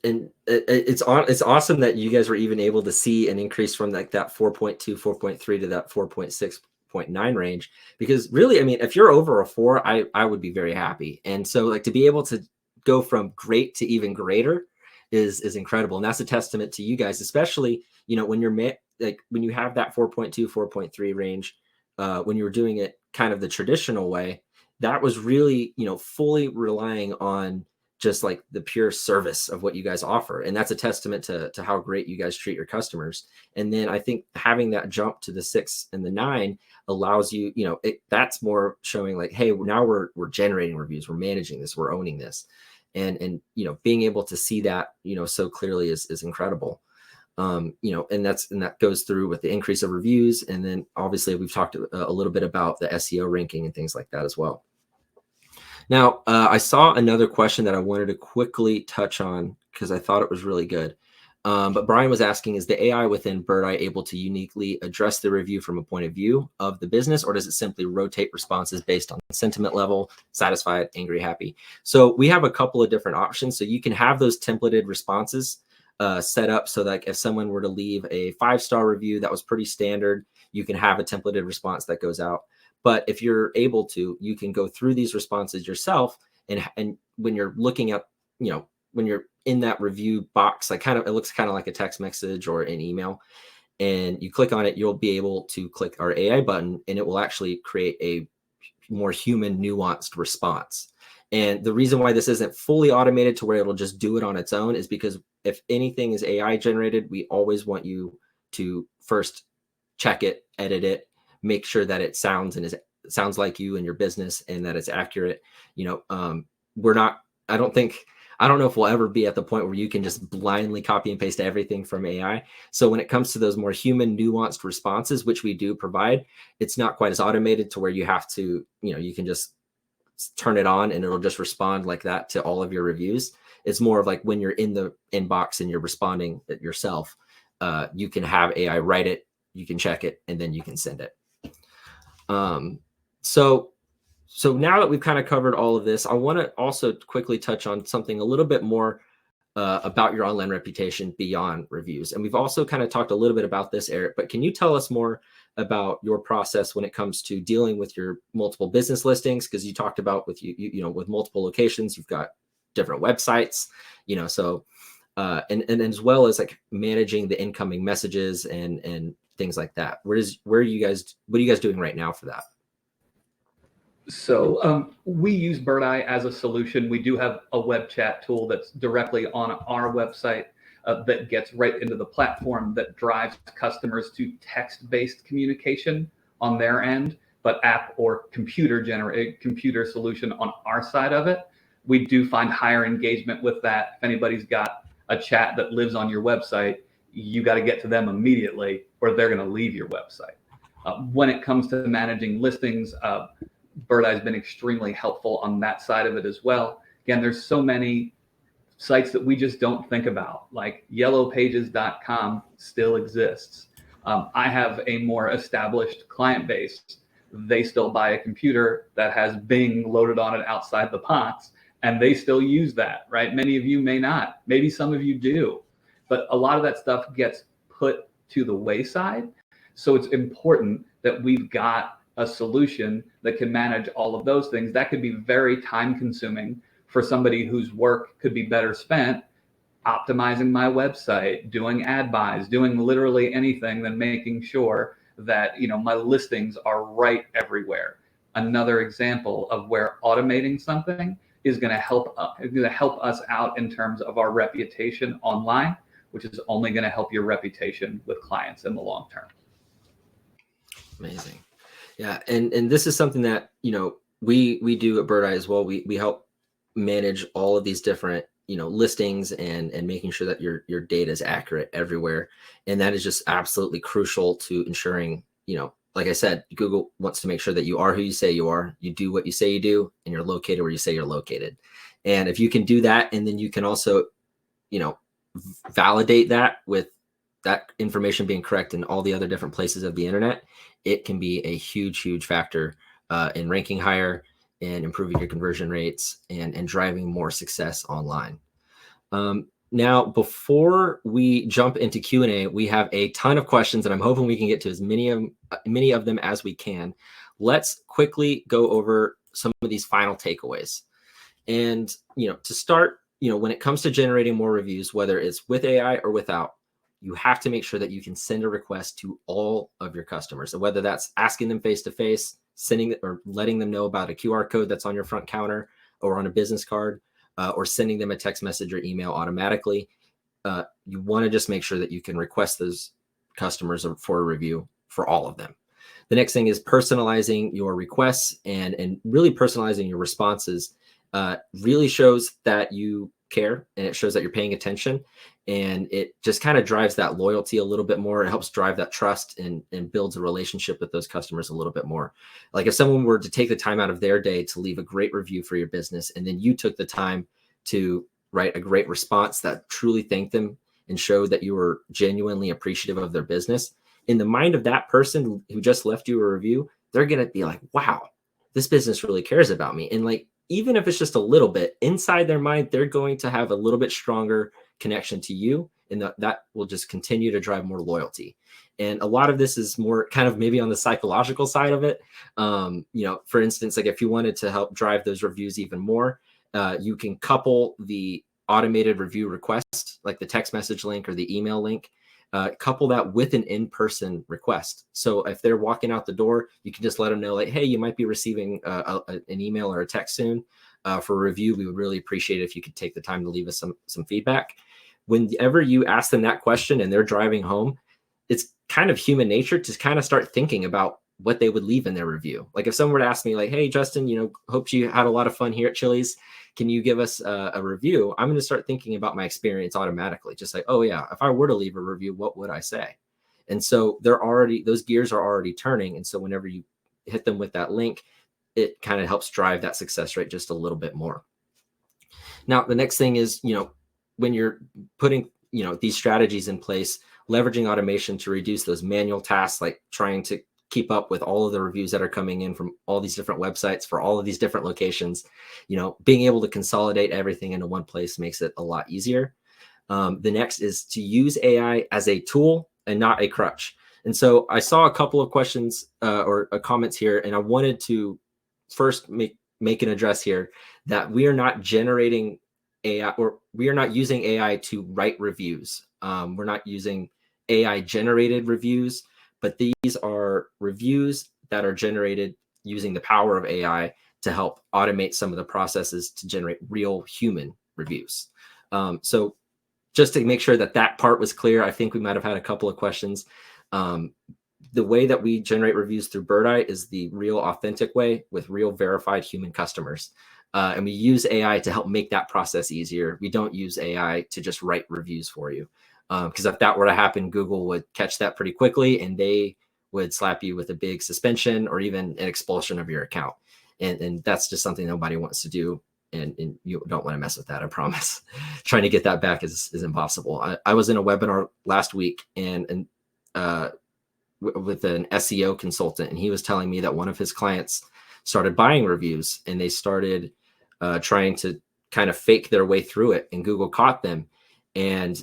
And it's awesome that you guys were even able to see an increase from like that 4.2, 4.3 to that 4.6.9 range, because really, I mean, if you're over a 4, I would be very happy. And so like to be able to go from great to even greater is incredible. And that's a testament to you guys, especially, when you're when you have that 4.2, 4.3 range, when you were doing it kind of the traditional way, that was really, fully relying on just like the pure service of what you guys offer. And that's a testament to how great you guys treat your customers. And then I think having that jump to the 6 and the 9 allows you, that's more showing like, hey, now we're generating reviews, we're managing this, we're owning this. And being able to see that, so clearly is incredible. And that goes through with the increase of reviews. And then obviously we've talked a little bit about the SEO ranking and things like that as well. Now, I saw another question that I wanted to quickly touch on because I thought it was really good. But Brian was asking, is the AI within Birdeye able to uniquely address the review from a point of view of the business, or does it simply rotate responses based on sentiment level, satisfied, angry, happy? So we have a couple of different options. So you can have those templated responses set up so that if someone were to leave a 5-star review that was pretty standard, you can have a templated response that goes out. But if you're able to, you can go through these responses yourself. And when you're looking at, when you're in that review box, like it looks kind of like a text message or an email, and you click on it, you'll be able to click our AI button and it will actually create a more human nuanced response. And the reason why this isn't fully automated to where it'll just do it on its own is because if anything is AI generated, we always want you to first check it, edit it, make sure that it sounds like you and your business and that it's accurate. I don't know if we'll ever be at the point where you can just blindly copy and paste everything from AI. So when it comes to those more human nuanced responses, which we do provide, it's not quite as automated to where you have to, you can just turn it on and it'll just respond like that to all of your reviews. It's more of like when you're in the inbox and you're responding yourself, you can have AI write it, you can check it, and then you can send it. So now that we've kind of covered all of this, I want to also quickly touch on something a little bit more about your online reputation beyond reviews. And we've also kind of talked a little bit about this, Eric, but can you tell us more about your process when it comes to dealing with your multiple business listings? Because you talked about with with multiple locations, you've got different websites, and as well as like managing the incoming messages and things like that. What are you guys doing right now for that? So we use Birdeye as a solution. We do have a web chat tool that's directly on our website that gets right into the platform that drives customers to text-based communication on their end, but app or computer solution on our side of it. we do find higher engagement with that. If anybody's got a chat that lives on your website, you got to get to them immediately or they're going to leave your website. When it comes to managing listings, Birdeye's been extremely helpful on that side of it as well. Again, there's so many sites that we just don't think about, like yellowpages.com still exists. I have a more established client base. They still buy a computer that has Bing loaded on it outside the box, and they still use that, right? Many of you may not, maybe some of you do, but a lot of that stuff gets put to the wayside. So it's important that we've got a solution that can manage all of those things. That could be very time consuming for somebody whose work could be better spent optimizing my website, doing ad buys, doing literally anything than making sure that, you know, my listings are right everywhere. Another example of where automating something is going to help us out in terms of our reputation online, which is only going to help your reputation with clients in the long term. Amazing. Yeah. And this is something that, you know, we do at Birdeye as well. We help manage all of these different, you know, listings and making sure that your data is accurate everywhere. And that is just absolutely crucial to ensuring, you know, like I said, Google wants to make sure that you are who you say you are, you do what you say you do, and you're located where you say you're located. And if you can do that, and then you can also, you know, validate that with that information being correct in all the other different places of the internet, it can be a huge factor in ranking higher and improving your conversion rates and driving more success online. Now, before we jump into Q&A, we have a ton of questions, and I'm hoping we can get to as many of them as we can. Let's quickly go over some of these final takeaways. And, you know, to start, you know, when it comes to generating more reviews, whether it's with AI or without, you have to make sure that you can send a request to all of your customers. So whether that's asking them face-to-face, sending or letting them know about a QR code that's on your front counter or on a business card, or sending them a text message or email automatically, you want to just make sure that you can request those customers for a review for all of them. The next thing is personalizing your requests and really personalizing your responses. Really shows that you care, and it shows that you're paying attention, and it just kind of drives that loyalty a little bit more. It helps drive that trust and builds a relationship with those customers a little bit more. Like if someone were to take the time out of their day to leave a great review for your business, and then you took the time to write a great response that truly thanked them and showed that you were genuinely appreciative of their business, in the mind of that person who just left you a review, they're going to be like, wow, this business really cares about me. And like, even if it's just a little bit inside their mind, they're going to have a little bit stronger connection to you, and that will just continue to drive more loyalty. And a lot of this is more kind of maybe on the psychological side of it. You know, for instance, like if you wanted to help drive those reviews even more, you can couple the automated review request, like the text message link or the email link, couple that with an in-person request. So if they're walking out the door, you can just let them know, like, hey, you might be receiving an email or a text soon for a review. We would really appreciate it if you could take the time to leave us some feedback. Whenever you ask them that question and they're driving home, it's kind of human nature to kind of start thinking about what they would leave in their review. Like if someone were to ask me like, hey, Justin, you know, hope you had a lot of fun here at Chili's. Can you give us a review? I'm going to start thinking about my experience automatically. Just like, oh yeah, if I were to leave a review, what would I say? And so those gears are already turning. And so whenever you hit them with that link, it kind of helps drive that success rate just a little bit more. Now, the next thing is, you know, when you're putting, you know, these strategies in place, leveraging automation to reduce those manual tasks, like trying to keep up with all of the reviews that are coming in from all these different websites for all of these different locations, you know, being able to consolidate everything into one place makes it a lot easier. The next is to use AI as a tool and not a crutch. And so I saw a couple of questions or comments here, and I wanted to first make an address here that we are not generating AI, or we are not using AI to write reviews. We're not using AI generated reviews, but these are reviews that are generated using the power of AI to help automate some of the processes to generate real human reviews. So just to make sure that that part was clear, I think we might have had a couple of questions. The way that we generate reviews through Birdeye is the real authentic way with real verified human customers. And we use AI to help make that process easier. We don't use AI to just write reviews for you. Because if that were to happen, Google would catch that pretty quickly and they would slap you with a big suspension or even an expulsion of your account. And that's just something nobody wants to do. And you don't want to mess with that, I promise. Trying to get that back is impossible. I was in a webinar last week and with an SEO consultant, and he was telling me that one of his clients started buying reviews and they started trying to kind of fake their way through it, and Google caught them. And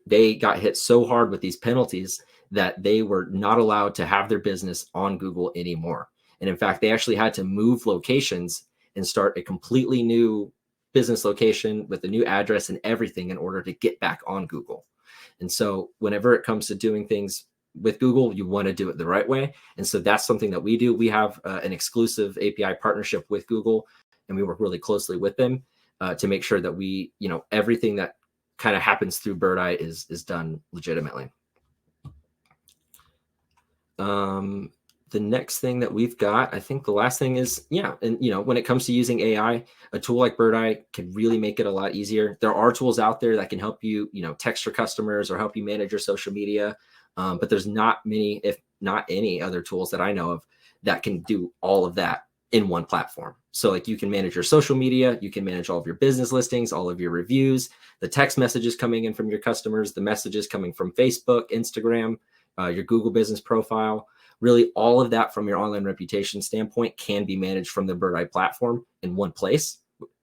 they got hit so hard with these penalties that they were not allowed to have their business on Google anymore. And in fact, they actually had to move locations and start a completely new business location with a new address and everything in order to get back on Google. And so whenever it comes to doing things with Google, you want to do it the right way. And so that's something that we do. We have an exclusive API partnership with Google, and we work really closely with them to make sure that we, everything that kind of happens through Birdeye is done legitimately. The next thing that we've got, I think the last thing is, and when it comes to using AI, a tool like Birdeye can really make it a lot easier. There are tools out there that can help you, text your customers or help you manage your social media. But there's not many, if not any other tools that I know of that can do all of that in one platform. So like you can manage your social media, you can manage all of your business listings, all of your reviews, the text messages coming in from your customers, the messages coming from Facebook, Instagram, your Google business profile. Really, all of that from your online reputation standpoint can be managed from the Birdeye platform in one place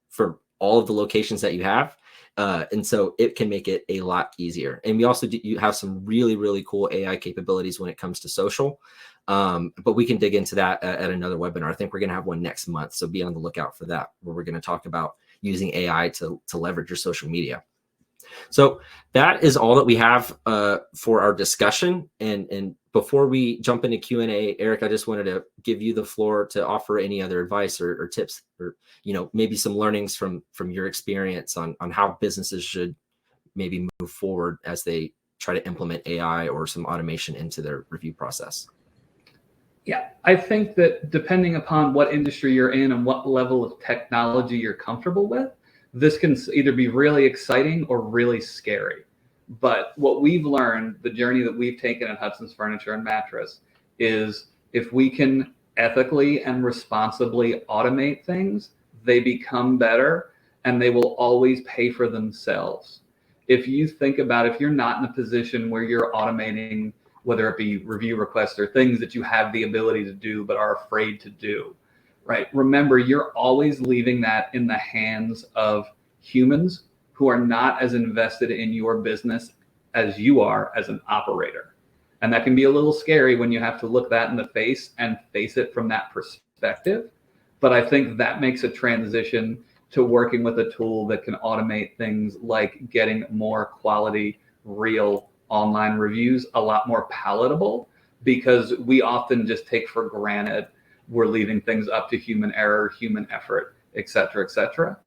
for all of the locations that you have. And so it can make it a lot easier. And we also you have some really, really cool AI capabilities when it comes to social. But we can dig into that at another webinar. I think we're going to have one next month. So be on the lookout for that, where we're going to talk about using AI to leverage your social media. So that is all that we have for our discussion. And before we jump into Q&A, Eric, I just wanted to give you the floor to offer any other advice or tips, or maybe some learnings from your experience on how businesses should maybe move forward as they try to implement AI or some automation into their review process. Yeah, I think that depending upon what industry you're in and what level of technology you're comfortable with, this can either be really exciting or really scary. But what we've learned, the journey that we've taken at Hudson's Furniture and Mattress, is if we can ethically and responsibly automate things, they become better and they will always pay for themselves. If you think about, if you're not in a position where you're automating, whether it be review requests or things that you have the ability to do but are afraid to do, right? Remember, you're always leaving that in the hands of humans who are not as invested in your business as you are as an operator. And that can be a little scary when you have to look that in the face and face it from that perspective. But I think that makes a transition to working with a tool that can automate things like getting more quality, real online reviews a lot more palatable, because we often just take for granted we're leaving things up to human error, human effort, et cetera, et cetera.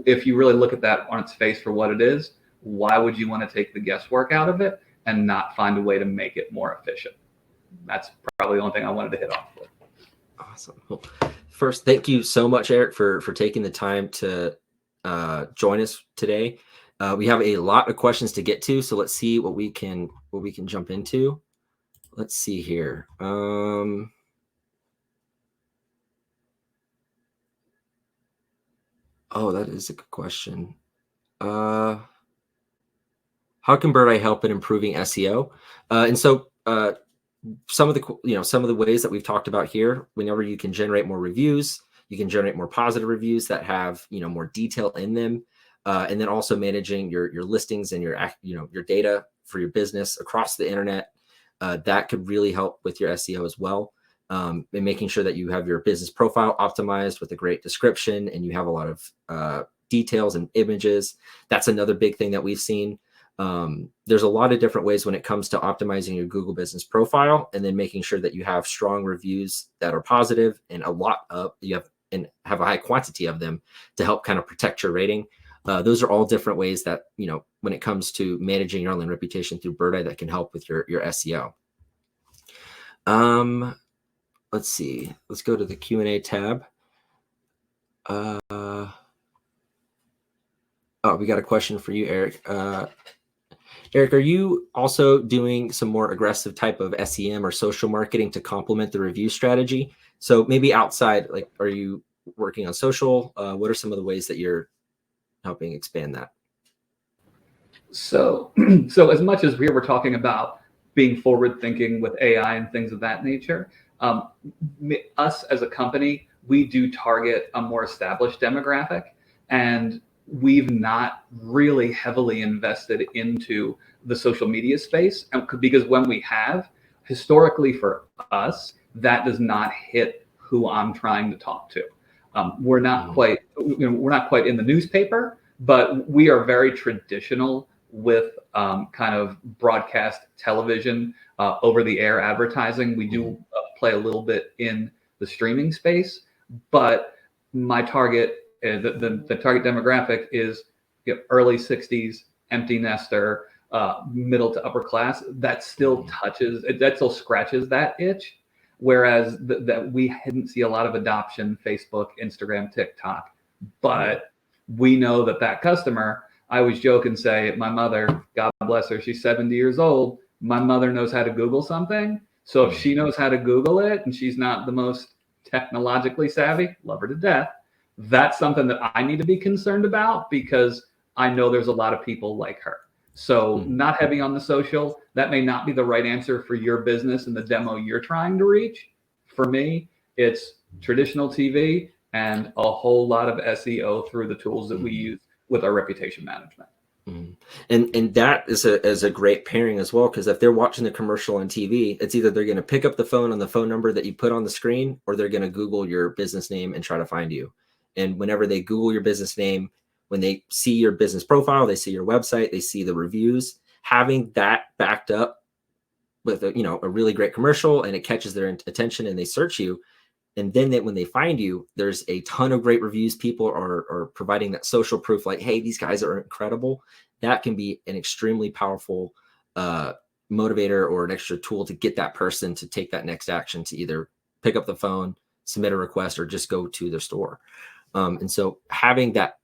If you really look at that on its face for what it is, why would you want to take the guesswork out of it and not find a way to make it more efficient? That's probably the only thing I wanted to hit off with. Awesome. Well, first, thank you so much, Eric, for taking the time to join us today. We have a lot of questions to get to, so let's see what we can jump into. Let's see here. Oh, that is a good question. How can Birdeye help in improving SEO? And so some of the ways that we've talked about here, whenever you can generate more reviews, you can generate more positive reviews that have more detail in them, and then also managing your listings and your data for your business across the internet. That could really help with your SEO as well. And making sure that you have your business profile optimized with a great description and you have a lot of details and images. That's another big thing that we've seen. There's a lot of different ways when it comes to optimizing your Google business profile, and then making sure that you have strong reviews that are positive and have a high quantity of them to help kind of protect your rating. Those are all different ways that, when it comes to managing your online reputation through Birdeye, that can help with your SEO. Let's see. Let's go to the Q&A tab. Oh, we got a question for you, Eric. Eric, are you also doing some more aggressive type of SEM or social marketing to complement the review strategy? So maybe outside, like, are you working on social? What are some of the ways that you're helping expand that? So, as much as we were talking about being forward thinking with AI and things of that nature, us as a company, we do target a more established demographic, and we've not really heavily invested into the social media space, because when we have, historically for us, that does not hit who I'm trying to talk to. We're not quite, we're not quite in the newspaper, but we are very traditional with kind of broadcast television, over-the-air advertising. We do play a little bit in the streaming space, but my target, the target demographic is early 60s, empty nester, middle to upper class. That still scratches that itch. Whereas that we didn't see a lot of adoption, Facebook, Instagram, TikTok, but we know that customer, I always joke and say, my mother, God bless her, she's 70 years old. My mother knows how to Google something. So if she knows how to Google it and she's not the most technologically savvy, love her to death, that's something that I need to be concerned about, because I know there's a lot of people like her. So not heavy on the social, that may not be the right answer for your business and the demo you're trying to reach. For me, it's traditional TV and a whole lot of SEO through the tools that we use with our reputation management. And that is a great pairing as well, because if they're watching the commercial on TV, it's either they're going to pick up the phone on the phone number that you put on the screen, or they're going to Google your business name and try to find you. And whenever they Google your business name, when they see your business profile, they see your website, they see the reviews, having that backed up with a really great commercial, and it catches their attention and they search you. And then when they find you, there's a ton of great reviews. People are providing that social proof, like, hey, these guys are incredible. That can be an extremely powerful motivator or an extra tool to get that person to take that next action, to either pick up the phone, submit a request, or just go to their store. And so having that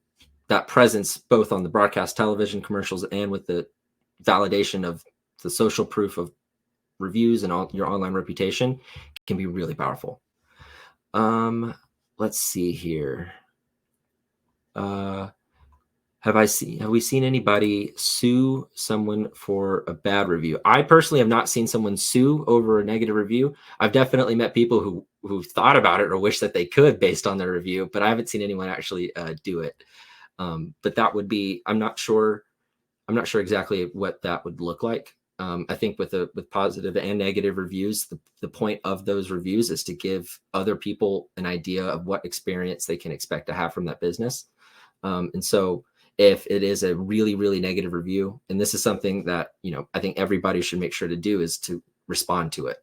presence both on the broadcast television commercials and with the validation of the social proof of reviews and your online reputation can be really powerful. Let's see here. Have we seen anybody sue someone for a bad review? I personally have not seen someone sue over a negative review. I've definitely met people who thought about it or wish that they could based on their review, but I haven't seen anyone actually do it. But that would be, I'm not sure exactly what that would look like. I think with positive and negative reviews, the point of those reviews is to give other people an idea of what experience they can expect to have from that business. And so if it is a really, really negative review, and this is something that, I think everybody should make sure to do, is to respond to it.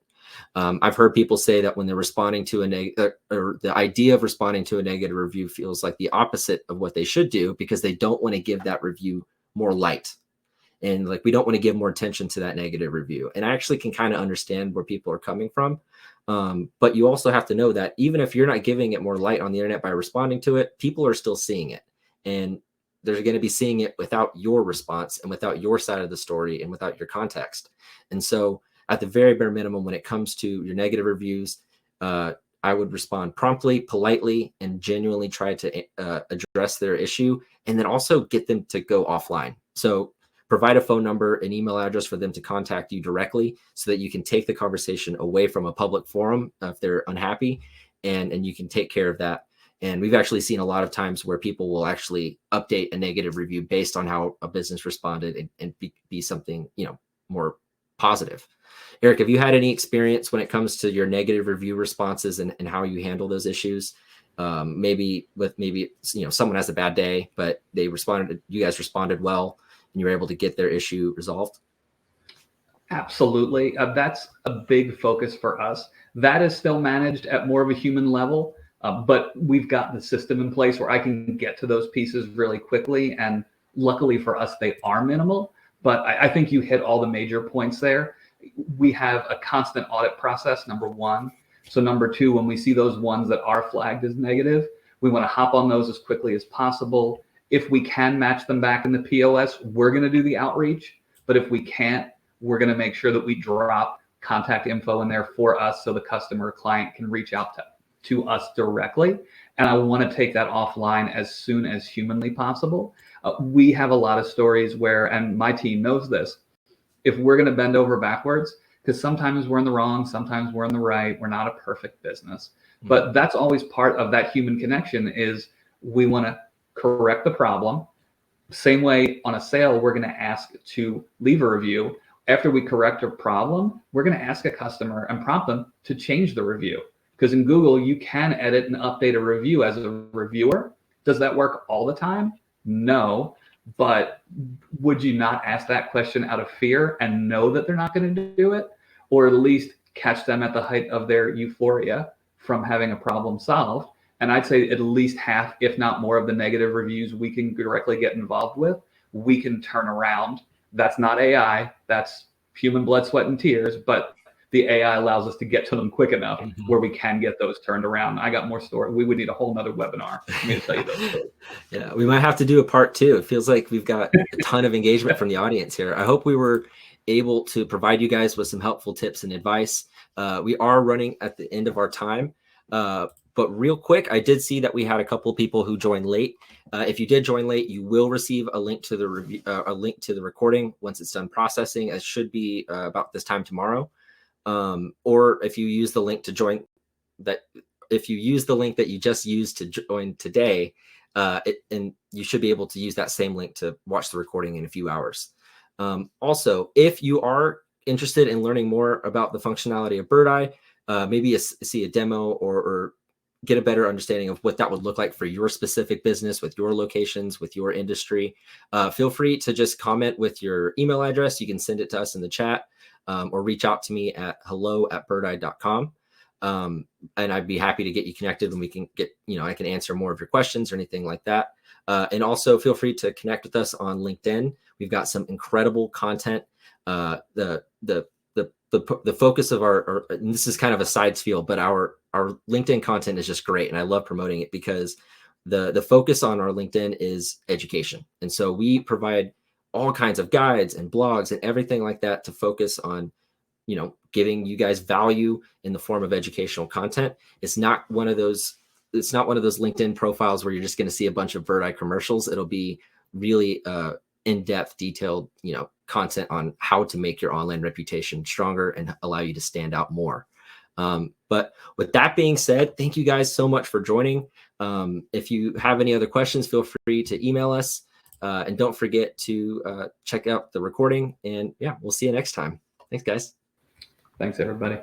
I've heard people say that when they're responding to or the idea of responding to a negative review feels like the opposite of what they should do, because they don't want to give that review more light. And like, we don't want to give more attention to that negative review. And I actually can kind of understand where people are coming from. But you also have to know that even if you're not giving it more light on the internet by responding to it, people are still seeing it. And they're going to be seeing it without your response and without your side of the story and without your context. And so at the very bare minimum, when it comes to your negative reviews, I would respond promptly, politely, and genuinely try to address their issue, and then also get them to go offline. So provide a phone number, an email address for them to contact you directly, so that you can take the conversation away from a public forum if they're unhappy, and you can take care of that. And we've actually seen a lot of times where people will actually update a negative review based on how a business responded and be something, more positive. Eric, have you had any experience when it comes to your negative review responses and how you handle those issues? Maybe someone has a bad day, but you guys responded well, and you were able to get their issue resolved? Absolutely. That's a big focus for us. That is still managed at more of a human level, but we've got the system in place where I can get to those pieces really quickly. And luckily for us, they are minimal. But I think you hit all the major points there. We have a constant audit process, number one. So number two, when we see those ones that are flagged as negative, We want to hop on those as quickly as possible. If we can match them back in the POS, we're going to do the outreach. But if we can't, we're going to make sure that we drop contact info in there for us so the customer or client can reach out to us directly. And I want to take that offline as soon as humanly possible. We have a lot of stories where, and my team knows this, if we're going to bend over backwards, because sometimes we're in the wrong, sometimes we're in the right, we're not a perfect business. But that's always part of that human connection is we want to correct the problem. Same way on a sale, we're going to ask to leave a review. After we correct a problem, we're going to ask a customer and prompt them to change the review. Because in Google, you can edit and update a review as a reviewer. Does that work all the time? No. But would you not ask that question out of fear and know that they're not going to do it? Or at least catch them at the height of their euphoria from having a problem solved? And I'd say at least half, if not more, of the negative reviews we can directly get involved with, we can turn around. That's not AI, that's human blood, sweat, and tears, but the AI allows us to get to them quick enough where we can get those turned around. I got more stories. We would need a whole nother webinar for me to tell you those stories. Yeah, we might have to do a part 2. It feels like we've got a ton of engagement from the audience here. I hope we were able to provide you guys with some helpful tips and advice. We are running at the end of our time. But real quick, I did see that we had a couple of people who joined late. If you did join late, you will receive a link to the review, a link to the recording once it's done processing. It should be about this time tomorrow. Or if you use the link to join if you use the link that you just used to join today, and you should be able to use that same link to watch the recording in a few hours. Also, if you are interested in learning more about the functionality of Birdeye, maybe see a demo or get a better understanding of what that would look like for your specific business, with your locations, with your industry, feel free to just comment with your email address. You can send it to us in the chat, or reach out to me at hello@birdeye.com. And I'd be happy to get you connected, and we can get, I can answer more of your questions or anything like that. And also feel free to connect with us on LinkedIn. We've got some incredible content. The focus of our and this is kind of a side spiel, but our LinkedIn content is just great, and I love promoting it because the focus on our LinkedIn is education. And so we provide all kinds of guides and blogs and everything like that to focus on, giving you guys value in the form of educational content. It's not one of those LinkedIn profiles where you're just going to see a bunch of Birdeye commercials. It'll be really in-depth, detailed, content on how to make your online reputation stronger and allow you to stand out more. But with that being said, thank you guys so much for joining. If you have any other questions, feel free to email us, and don't forget to check out the recording. And yeah, we'll see you next time. Thanks, guys. Thanks, everybody.